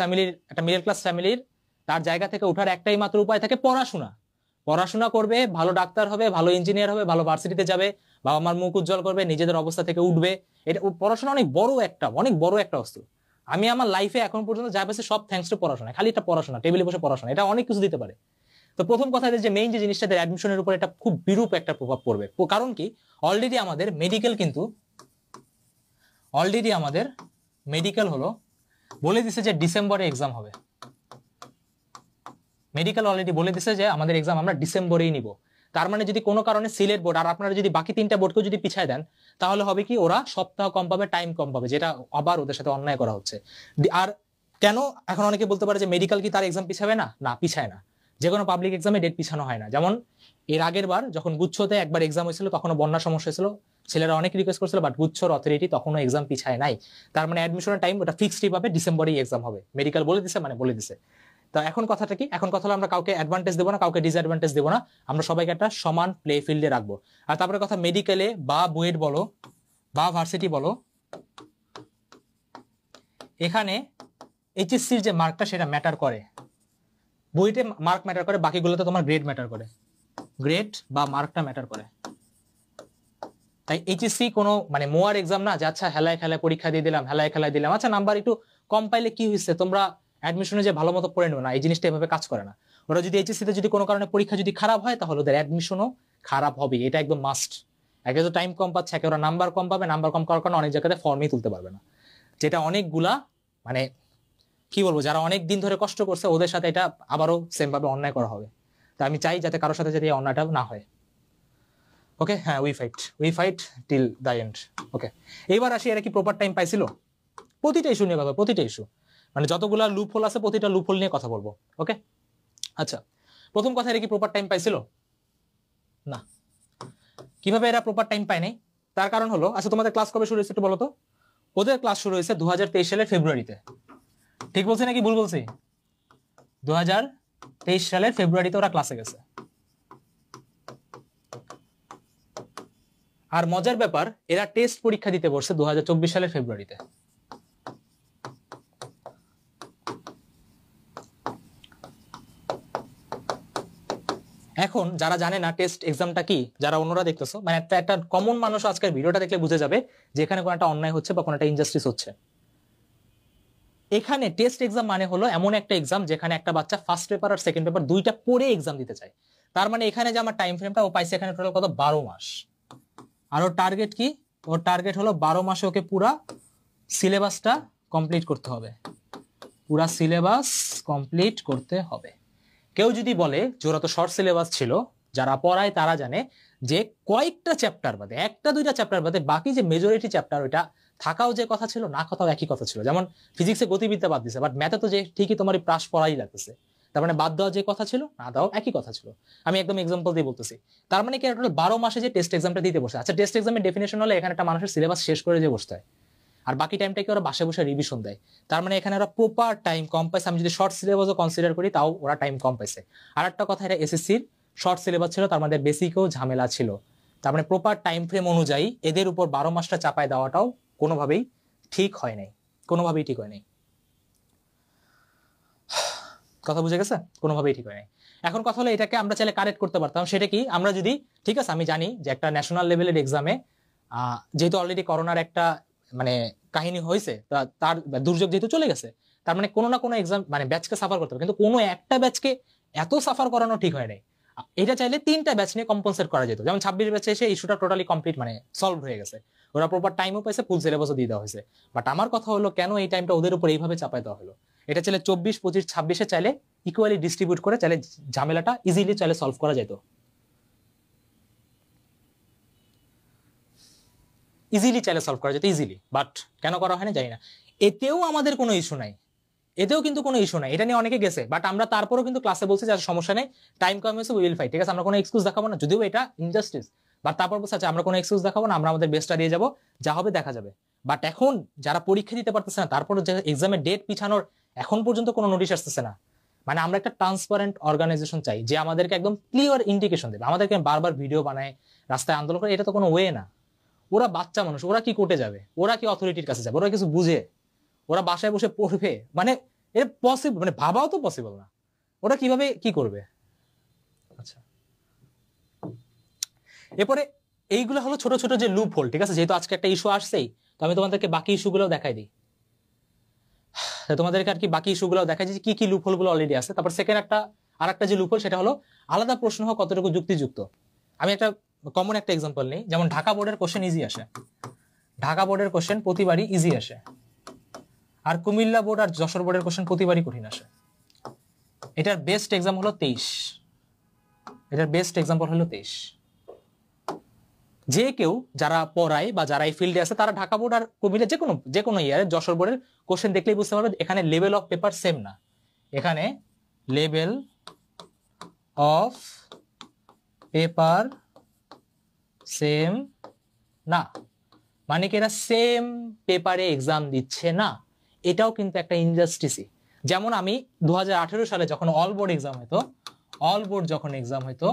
ফ্যামিলির তার জায়গা থেকে ওঠার একটাই মাত্র উপায় থাকে পড়াশোনা করবে, ভালো ডাক্তার হবে, ভালো ইঞ্জিনিয়ার হবে, ভালো ভার্সিটিতে যাবে, বাবা মার মুখ উজ্জ্বল করবে, নিজেদের অবস্থা থেকে উঠবে। এটা পড়াশোনা অনেক বড় একটা অস্ত্র। আমি আমার লাইফে এখন পর্যন্ত যা পেয়েছি সব থ্যাঙ্কস টু পড়াশোনা, খালি একটা পড়াশোনা, টেবিলে বসে পড়াশোনা, এটা অনেক কিছু দিতে পারে। তো প্রথম কথা যে মেইন যে জিনিসটা অ্যাডমিশনের উপর এটা খুব বিরূপ একটা প্রভাব পড়বে। কারণ কি, অলরেডি আমাদের মেডিকেল হলো বলে দিছে যে ডিসেম্বরে এক্সাম হবে। মেডিকেল অলরেডি বলে দিছে যে আমাদের এক্সাম আমরা ডিসেম্বরেই নিব। তার মানে যদি কোনো কারণে সিলেট বোর্ড আর আপনারা যদি বাকি 3টা বোর্ডকেও যদি পিছায় দেন তাহলে হবে কি, ওরা সপ্তাহ কম পাবে, টাইম কম পাবে, যেটা আবার ওদের সাথে অন্যায় করা হচ্ছে। আর কেন, এখন অনেকে বলতে পারে যে মেডিকেল কি তার এক্সাম পিছাবে না? না, পিছায় না। যে কোনো পাবলিক এক্সামে ডেট পিছানো হয় না। যেমন এর আগের বার যখন গুচ্ছতে একবার এক্সাম হয়েছিল তখনও বন্যার সমস্যা হয়েছিল, ছেলেরা অনেক রিকোয়েস্ট করছিল, বাট গুচ্ছর অথরিটি তখনও এক্সাম পিছায় নাই। তার মানে অ্যাডমিশনের টাইম ওটা ফিক্সডই পাবে, ডিসেম্বরেই এক্সাম হবে। মেডিকেল বলে দিছে মানে বলে দিছে। তো এখন কথাটা কি, এখন কথা হলো আমরা কাউকে অ্যাডভান্টেজ দেবো না, কাউকে ডিসঅ্যাডভান্টেজ দেবো না, আমরা সবাইকে একটা সমান প্লে ফিল্ডে রাখবো। আর তারপরে কথা, মেডিকেলে বা বুয়েট বলো বা ভার্সিটি বলো, এখানে এইচএসসির যে মার্কটা সেটা ম্যাটার করে। বুয়েটে মার্ক ম্যাটার করে, বাকিগুলোতে তোমার গ্রেড ম্যাটার করে, গ্রেড বা মার্কটা ম্যাটার করে। তাই এইচএসসি কোনো মানে মোয়ার এক্সাম না যে আচ্ছা হেলায় খেলায় পরীক্ষা দিয়ে দিলাম, হেলায় খেলায় দিলাম, আচ্ছা নাম্বার একটু কম পাইলে কি হয়েছে, তোমরা অ্যাডমিশনে যে ভালো মতো পড়ে নেবে না, এই জিনিসটা এভাবে কাজ করে না। ওরা যদি এইচএসসিতে যদি কোনো কারণে পরীক্ষা যদি খারাপ হয় তাহলে ওদের অ্যাডমিশনও খারাপ হবে, এটা একদম মাস্ট। একে তো টাইম কম পাচ্ছে, একে ওরা নাম্বার কম পাবে, নাম্বার কম করার কারণে অনেক জায়গাতে ফর্মই তুলতে পারবে না, যেটা অনেকগুলা মানে কি বলবো যারা অনেক দিন ধরে কষ্ট করছে ওদের সাথে এটা আবারও সেম ভাবে অন্যায় করা হবে। তা আমি চাই যাতে কারোর সাথে যাতে এই অন্যায়টা না হয়। ওকে, হ্যাঁ, we fight till the end. Okay, এইবার আসি, এরা কি প্রপার টাইম পাইছিল? প্রতিটা ইস্যু নিয়ে কথা, প্রতিটা ইস্যু মানে যতগুলা লুপ হোল আছে প্রতিটা লুপ হোল নিয়ে কথা বলবো। ওকে, আচ্ছা, প্রথম কথা, এরা কি প্রপার টাইম পাইছিল? না। কিভাবে এরা প্রপার টাইম পায় নাই? তার কারণ হলো, আচ্ছা তোমাদের ক্লাস কবে শুরু হয়েছে একটু বলো তো? ওদের ক্লাস শুরু হয়েছে 2023 সালের ফেব্রুয়ারিতে। ঠিক বলছি নাকি ভুল বলছি? 2023 সালের ফেব্রুয়ারিতে ওরা ক্লাসে গেছে। আর মজার ব্যাপার, এরা টেস্ট পরীক্ষা দিতে বসছে 2024 সালের ফেব্রুয়ারিতে। এখন যারা জানে না টেস্ট এক্সামটা কি, যারা অন্যরা দেখতেছো, মানে একটা কমন মানুষ আজকের ভিডিওটা দেখলে বুঝে যাবে যে এখানে কোনো একটা অন্যায় হচ্ছে বা কোনো একটা ইনজাস্টিস হচ্ছে। এখানে টেস্ট এক্সাম মানে হলো এমন একটা এক্সাম যেখানে একটা বাচ্চা ফার্স্ট পেপার আর সেকেন্ড পেপার দুইটা পড়ে এক্সাম দিতে চায়। তার মানে এখানে যে আমার টাইম ফ্রেমটা ও পাইছে এখানে টোটাল কত, 12 মাস। আর ওর টার্গেট কি? ওর টার্গেট হলো 12 মাসে ওকে পুরা সিলেবাসটা কমপ্লিট করতে হবে, পুরা সিলেবাস কমপ্লিট করতে হবে। কেউ যদি বলে যে ওরা তো শর্ট সিলেবাস ছিল, যারা পড়ায় তারা জানে যে কয়েকটা চ্যাপ্টার বাদে, 1-2টা চ্যাপ্টার বাদে বাকি যে মেজরিটি চ্যাপ্টার ওইটা থাকাও যে কথা ছিল, না কথাও একই কথা ছিল। যেমন ফিজিক্সে গতিবিদ্যা বাদ দিছে, বাট ম্যাথে তো যে ঠিকই তোমার প্রাস পড়াই লাগতেছে, তার মানে বাদ দেওয়া যে কথা ছিল না দেওয়া একই কথা ছিল। আমি একদম এক্সাম্পল দিয়ে বলতেছি। তার মানে কি 12 মাসে যে টেস্ট এক্সামটা দিতে বসে, আচ্ছা টেস্ট এক্সামের ডেফিনেশন হলে এখানে একটা মানুষের সিলেবাস শেষ করে যে বসতে হয়, আর বাকি টাইমটাকে ওরা বাসায় বসে রিভিশন দেয়। তার মানে এখানে ওরা প্রপার টাইম কম পাইছে। আমি যদি শর্ট সিলেবাসও কনসিডার করি তাও ওরা টাইম কম পাইছে। আর একটা কথা, এটা এসএসসির শর্ট সিলেবাস ছিল, তার মধ্যে বেসিকও ঝামেলা ছিল। তার মানে প্রপার টাইম ফ্রেম অনুযায়ী এদের উপর 12 মাসটা চাপায় দেওয়াটাও কোনোভাবেই ঠিক হয় নাই, কোনোভাবেই ঠিক হয় নাই। কথা বুঝে গেছে? কোনোভাবেই ঠিক হয় নাই। এখন কথা হলো এটাকে আমরা চাইলে কারেক্ট করতে পারতাম। সেটা কি, আমরা যদি, ঠিক আছে আমি জানি যে একটা ন্যাশনাল লেভেলের এক্সামে যেহেতু অলরেডি করোনার একটা মানে কাহিনী হয়েছে, তার দুর্যোগ যেহেতু চলে গেছে, তার মানে কোনো না কোনো এক্সাম মানে ব্যাচকে সাফার করতে হবে, কিন্তু কোনো একটা ব্যাচকে এত সাফার করানো ঠিক হয় নাই। এটা চাইলে 3টা ব্যাচ নিয়ে কম্পেনসেট করা যেত। যেমন 26 ব্যাচে এসে ইস্যুটা টোটালি কমপ্লিট মানে সলভ হয়ে গেছে, ওরা প্রপার টাইমও পাইছে, ফুল সিলেবাসও দিয়ে দেওয়া হয়েছে। বাট আমার কথা হলো কেন এই টাইমটা ওদের উপর এইভাবে চাপাই দেওয়া হলো? এটা চাইলে 24, 25, 26-এ চাইলে ইকুয়ালি ডিস্ট্রিবিউট করে চাইলে ঝামেলাটা ইজিলি চাইলে সলভ করা যেত, ইজিলি চাইলে সলভ করা যেত ইজিলি। বাট কেন করা হয় না জানি না। এতেও আমাদের কোনো ইস্যু নাই, এতেও কিন্তু কোনো ইস্যু নাই, এটা নিয়ে অনেকে গেছে। বাট আমরা তারপরেও কিন্তু ক্লাসে বলছি যে সমস্যা নেই, টাইম কম হয়েছে, উইল ফাইট, ঠিক আছে, আমরা কোনো এক্সকিউজ দেখাবো না, যদিও এটা ইনজাস্টিস। বাট তারপর বলছে আচ্ছা আমরা কোনো এক্সকিউজ দেখাবো না, আমরা আমাদের বেস্টটা দিয়ে যাবো, যা হবে দেখা যাবে। বাট এখন যারা পরীক্ষা দিতে পারতেছে না, তারপর যে এক্সামের ডেট পিছানোর এখন পর্যন্ত কোনো নোটিশ আসতেছে না, মানে আমরা একটা ট্রান্সপারেন্ট অর্গানাইজেশন চাই যে আমাদেরকে একদম ক্লিয়ার ইন্ডিকেশন দেবে। আমাদেরকে বারবার ভিডিও বানায় রাস্তায় আন্দোলন করে, এটা তো কোনো ওয়ে না। ওরা বাচ্চা মানুষ, ওরা কি কোর্টে যাবে, ওরা কি অথরিটির কাছে যাবে, ওরা কিছু বুঝে? ওরা বাসায় বসে পড়বে, মানে এটা পসিবল, মানে ভাবাও তো পসিবল না, ওরা কিভাবে কি করবে? আচ্ছা, এরপরে এইগুলো হলো ছোট ছোট যে লুপ হোল, ঠিক আছে, যেহেতু আজকে একটা ইস্যু আসছেই, তো আমি তোমাদেরকে বাকি ইস্যুগুলো দেখাই দিই। তোমাদেরকে আর কি বাকি ইস্যুগুলো দেখাই যে কি কি লুপ হোল গুলো অলরেডি আছে। তারপর সেকেন্ড আরেকটা যে লুপ হোল, সেটা হলো আলাদা প্রশ্ন হোক কতটুকু যুক্তিযুক্ত। আমি একটা কমন একটা এক্সাম্পল নেই, যেমন ঢাকা বোর্ডের কোশ্চেন ইজি আসে, ঢাকা বোর্ডের কোশ্চেন প্রতিবারই ইজি আসে, আর কুমিল্লা বোর্ড আর যশোর বোর্ডের কোশ্চেন প্রতিবারই কঠিন আসে। এটার বেস্ট এক্সাম হলো 23, এটার বেস্ট এক্সাম্পল হলো 23। যে কেউ যারা পড়ায় বা যারা এই ফিল্ডে আছে, তারা ঢাকা বোর্ড আর কুমিল্লা যে কোনো ইয়ারে যশোর বোর্ডের কোশ্চেন দেখলেই বুঝতে পারবে এখানে লেভেল অফ পেপার সেম না, এখানে লেভেল অফ পেপার সেম না, মানে কি এরা সেম পেপারে এক্সাম দিচ্ছে না, এটাও কিন্তু একটা ইনজাস্টিসই। যেমন আমি 2018 সালে যখন অল বোর্ড এক্সাম হতো, অল বোর্ড যখন এক্সাম হতো,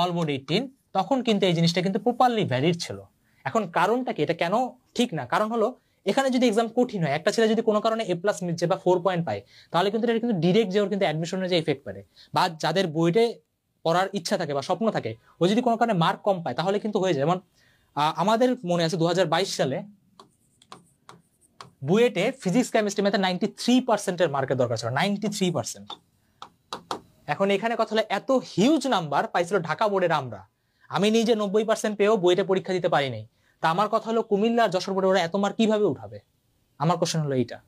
অল বোর্ড 18, তখন কিন্তু এই জিনিসটা কিন্তু প্রপারলি ভ্যালিড ছিল। এখন কারণটা কি, এটা কেন ঠিক না? কারণ হলো এখানে যদি এক্সাম কঠিন হয়, একটা ছেলে যদি কোনো কারণে A+ মিলছে বা 4 পয়েন্ট পায়, তাহলে কিন্তু এটা কিন্তু ডিরেক্ট যে ওর কিন্তু অ্যাডমিশনের যে এফেক্ট পড়ে, বা যাদের বইতে পড়ার ইচ্ছা থাকে বা স্বপ্ন থাকে, ও যদি কোনো কারণে মার্ক কম পায় তাহলে কিন্তু হয়ে যায়। যেমন আমাদের মনে আছে 2022 সালে বুয়েটে ফিজিক্স কেমিস্ট্রি ম্যাথে 93% মার্কের দরকার ছিল, 93%। এখন এখানে কথা হলো এত হিউজ নাম্বার পাইছিল ঢাকা বোর্ডের আমি নিজে 90% পেয়েও বুয়েটে পরীক্ষা দিতে পারি নাই। তা আমার কথা হলো কুমিল্লা আর যশোর বোর্ডে ওরা এত মার্ক কিভাবে উঠাবে? আমার কোশ্চেন হলো এইটা।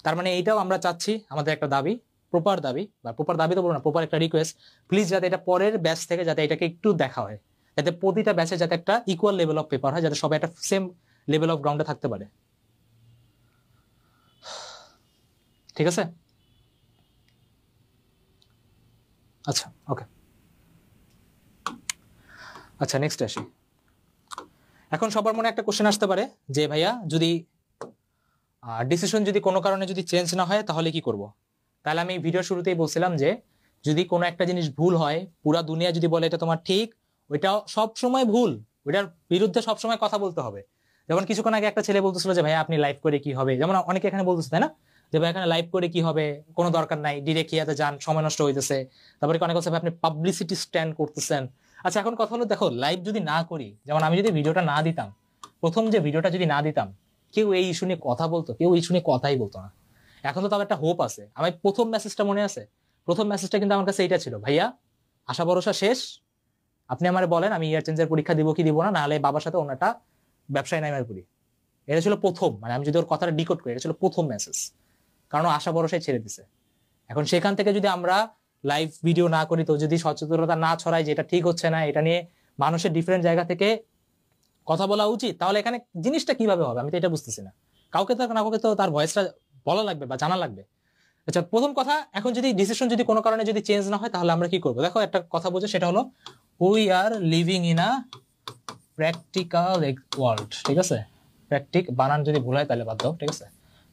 তার মানে এইটাও আমরা চাচ্ছি, আমাদের একটা দাবি, প্রপার দাবি, বা প্রপার দাবি তো বলবো না, প্রপার একটা রিকোয়েস্ট, প্লিজ যাতে এটা পরের ব্যাচ থেকে যাতে এটাকে একটু দেখা হয়, যাতে প্রতিটা ব্যাচে যাতে একটা ইকুয়াল লেভেল অফ পেপার হয়, যাতে সবাই একটা সেম লেভেল অফ গ্রাউন্ডে থাকতে পারে, ঠিক আছে? আচ্ছা, ওকে, আচ্ছা নেক্সট আসি। এখন সবার মনে একটা কোশ্চেন আসতে পারে যে ভাইয়া যদি ডিসিশন যদি কোনো কারণে যদি চেঞ্জ না হয় তাহলে কি করব? তাহলে আমি ভিডিও শুরুতেই বলছিলাম যে যদি কোনো একটা জিনিস ভুল হয়, পুরা দুনিয়া যদি বলে এটা তোমার ঠিক, ওইটা সব সময় ভুল, ওইটার বিরুদ্ধে সব সময় কথা বলতে হবে। যেমন কিছুক্ষণ আগে একটা ছেলে বলতেছিল যে ভাইয়া আপনি লাইভ করে কি হবে, যেমন অনেকে এখানে বলতেছে তাই না, যে ভাই এখানে লাইভ করে কি হবে, কোনো দরকার নাই, ডিরেক্ট ইয়াতে যান, সময় নষ্ট হইতেছে। তারপরে অনেক কথা আপনি পাবলিসিটি স্ট্যান্ড করতেছেন। আচ্ছা এখন কথা হলো দেখো, লাইভ যদি না করি, যেমন আমি যদি ভিডিওটা না দিতাম, প্রথম যে ভিডিওটা যদি না দিতাম, কেউ এই ইস্যু নিয়ে কথা বলতো? কেউ এই ইস্যু নিয়ে কথাই বলতো না। এখন তো তার একটা হোপ আছে। আমার প্রথম মেসেজটা মনে আছে, প্রথম মেসেজটা কিন্তু আমার কাছে এইটা ছিল, ভাইয়া আশা ভরসা শেষ, আপনি আমার বলেন আমি ইয়ার চেঞ্জের পরীক্ষা দিব কি দিব না, নাহলে বাবার সাথে ওনাটা ব্যবসায় নাইমার করি। এটা ছিল প্রথম, মানে আমি যদি ওর কথাটা ডিকোড করি, এটা ছিল প্রথম মেসেজ, কারণ আশা ভরসায় ছেড়ে দিছে। এখন সেখান থেকে যদি আমরা লাইভ ভিডিও না করি, তো যদি সচেতনতা না ছড়াই যে এটা ঠিক হচ্ছে না, এটা নিয়ে মানুষের ডিফারেন্ট জায়গা থেকে কথা বলা উচিত, তাহলে এখানে জিনিসটা কিভাবে হবে আমি তো এটা বুঝতেছি না। কাউকে তো না কাউকে তো তার ভয়েসটা বলা লাগবে বা জানা লাগবে। আচ্ছা প্রথম কথা, এখন যদি ডিসিশন যদি কোনো কারণে যদি চেঞ্জ না হয় তাহলে আমরা কি করবো? দেখো একটা কথা বোঝে, সেটা হলো we are living in a practical world, ঠিক আছে? বানান যদি ভুল হয় তাহলে বাদ দাও, ঠিক আছে?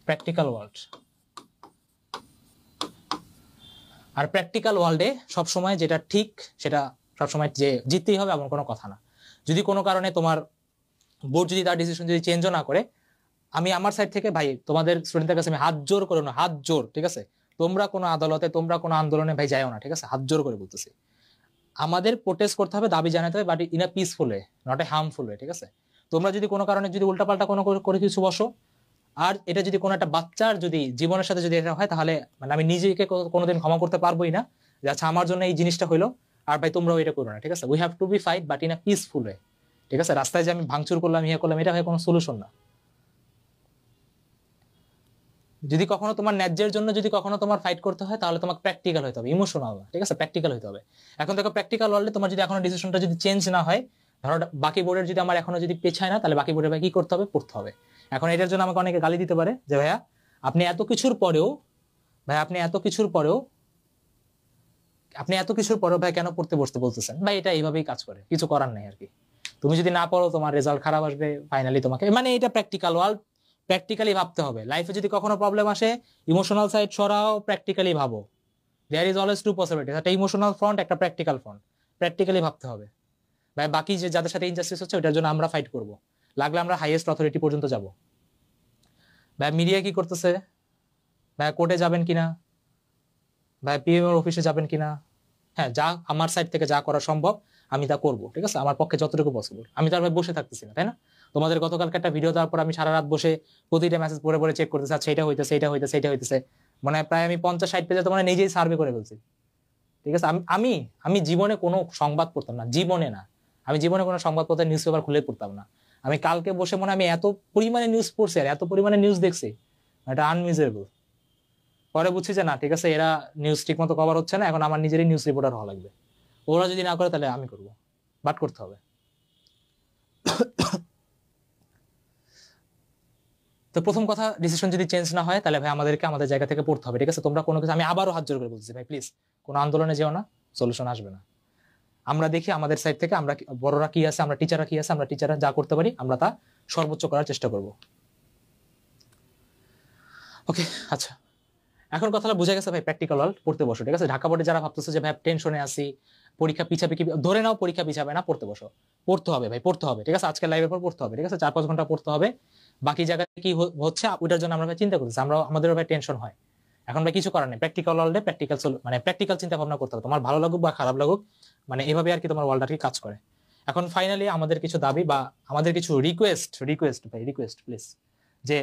Practical world. আর প্র্যাকটিক্যাল ওয়ার্ল্ডে সবসময় যেটা ঠিক সেটা সবসময় যে জিততেই হবে এমন কোনো কথা না। যদি কোনো কারণে তোমার বোর্ড যদি তার ডিসিশন যদি চেঞ্জও না করে, আমি আমার সাইড থেকে ভাই তোমাদের স্টুডেন্টদের কাছে আমি হাত জোর করে না, হাত জোর, ঠিক আছে, তোমরা কোনো আদালতে তোমরা কোনো আন্দোলনে ভাই যাও না, ঠিক আছে, হাত জোর করে বলতেছি। আমাদের প্রোটেস্ট করতে হবে, দাবি জানাতে হবে, but in a peaceful way, not a harmful way, ঠিক আছে। তোমরা যদি কোনো কারণে যদি উল্টাপাল্টা কোনো করে কিছু বসো, আর এটা যদি কোনো একটা বাচ্চার যদি জীবনের সাথে যদি এটা হয়, তাহলে মানে আমি নিজেকে কোনোদিন ক্ষমা করতে পারবোই না যে আচ্ছা আমার জন্য এই জিনিসটা হইলো, আর ভাই তোমরাও এটা করো না, ঠিক আছে। We have to be fight, but in a peaceful way, ঠিক আছে। রাস্তায় যে আমি ভাঙচুর করলাম, ইয়ে করলাম, এটা ভাই কোনো সলিউশন না। যদি কখনো তোমার ন্যায্যের জন্য যদি কখনো তোমার ফাইট করতে হয়, তাহলে তোমাকে প্র্যাকটিক্যাল হতে হবে, ইমোশনাল না, ঠিক আছে, প্র্যাকটিক্যাল হতে হবে। এখন দেখো প্র্যাকটিক্যাল ওয়ার্ল্ডে তোমার যদি এখনো ডিসিশনটা যদি চেঞ্জ না হয়, ধরো বাকি বোর্ডের যদি আমার এখনো যদি পেছায় না, তাহলে বাকি বোর্ডে ভাই কি করতে হবে, পড়তে হবে। এখন এটার জন্য আমাকে অনেকে গালি দিতে পারে যে ভাইয়া আপনি এত কিছুর পরেও, ভাই আপনি এত কিছুর পরেও ভাই কেন পড়তে বসতে বলতেছেন, ভাই এটা এইভাবেই কাজ করে, কিছু করার নেই আর কি। তুমি যদি না পড়ো তোমার রেজাল্ট খারাপ আসবে ফাইনালি তোমাকে, মানে এটা প্র্যাকটিক্যাল ওয়ার্ল্ড, প্র্যাকটিক্যালি ভাবতে হবে। লাইফে যদি কখনো প্রবলেম আসে, ইমোশনাল সাইড সরাও, প্র্যাকটিক্যালি ভাবো। There is always two possibilities, একটা ইমোশনাল ফ্রন্ট, একটা প্র্যাকটিক্যাল ফ্রন্ট, প্র্যাকটিক্যালি ভাবতে হবে। ভাই বাকি যে যাদের সাথে ইনজাস্টিস হচ্ছে ওটার জন্য আমরা ফাইট করব, লাগলে আমরা হাইয়েস্ট অথরিটি পর্যন্ত যাব। ভাই মিডিয়া কি করতেছে, ভাই কোর্টে যাবেন কিনা, ভাই পিএম এর অফিসে যাবেন কিনা, হ্যাঁ যা আমার সাইড থেকে যা করা সম্ভব আমি তা করবো, ঠিক আছে, আমার পক্ষে যতটুকু পসিবল। আমি তার ভাই বসে থাকতেছি না, তাই না? তোমাদের গতকালকে একটা ভিডিও দেওয়ার পর আমি সারা রাত বসে প্রতিটা মেসেজ পড়ে পড়ে চেক করতেছি, আচ্ছা এটা হইতেছে, এটা হইতেছে, এটা হইতেছে, মানে প্রায় আমি 50-60 পেজে তোমার নিজেই সার্ভে করে ফেলছি, ঠিক আছে। আমি আমি জীবনে কোনো সংবাদ পড়তাম না, জীবনে না, আমি জীবনে কোনো সংবাদপত্রের নিউজ পেপার খুলে পড়তাম না। আমি কালকে বসে মনে আমি এত পরিমাণে নিউজ পড়ছি আর এত পরিমাণে নিউজ দেখছি, এটা আনমিজারেবল। পরে বুঝছি যে না ঠিক আছে, এরা নিউজ ঠিক মতো কভার হচ্ছে না, এখন আমার নিজেরই নিউজ রিপোর্টার হওয়া লাগবে। ওরা যদি না করে তাহলে আমি করবো, বাট করতে হবে। তো প্রথম কথা, ডিসিশন যদি চেঞ্জ না হয় তাহলে ভাই আমাদেরকে আমাদের জায়গা থেকে পড়তে হবে, ঠিক আছে। তোমরা কোনো কিছু, আমি আবারও হাত জোর করে বলছি ভাই প্লিজ কোনো আন্দোলনে যেও না, সলিউশন আসবে না। আমরা দেখি আমাদের সাইড থেকে আমরা বড়রা কি আছে, আমরা টিচাররা কি আছে, আমরা টিচাররা যা করতে পারি আমরা তা সর্বোচ্চ করার চেষ্টা করব। ওকে আচ্ছা, এখন কথাটা বুঝে গেছে ভাই, প্র্যাকটিক্যাল ওয়ার্ল্ড পড়তে বসো, ঠিক আছে। ঢাকা বোর্ডে যারা ভাবতেছে যে ভাই টেনশনে আসি, পরীক্ষা পিছাবে, কি ধরে নাও পরীক্ষা পিছাবে না, পড়তে বসো, পড়তে হবে ভাই, পড়তে হবে, ঠিক আছে। আজকে লাইভের পর পড়তে হবে, ঠিক আছে, 4-5 ঘন্টা পড়তে হবে। বাকি জায়গায় কি হচ্ছে ওইটার জন্য আমরা ভাই চিন্তা করতেছি, আমরা আমাদের ভাই টেনশন হয়। এখন ভাই কিছু করার নেই, প্র্যাকটিক্যাল ওয়ার্ল্ডে প্র্যাকটিক্যাল মানে প্র্যাকটিক্যাল চিন্তা ভাবনা করতে হবে, তোমার ভালো লাগুক বা খারাপ লাগুক, মানে এভাবে আর কি তোমার ওয়ার্ল্ড আর কি কাজ করে। এখন ফাইনালি আমাদের কিছু দাবি বা আমাদের কিছু রিকোয়েস্ট ভাই, রিকোয়েস্ট প্লিজ, যে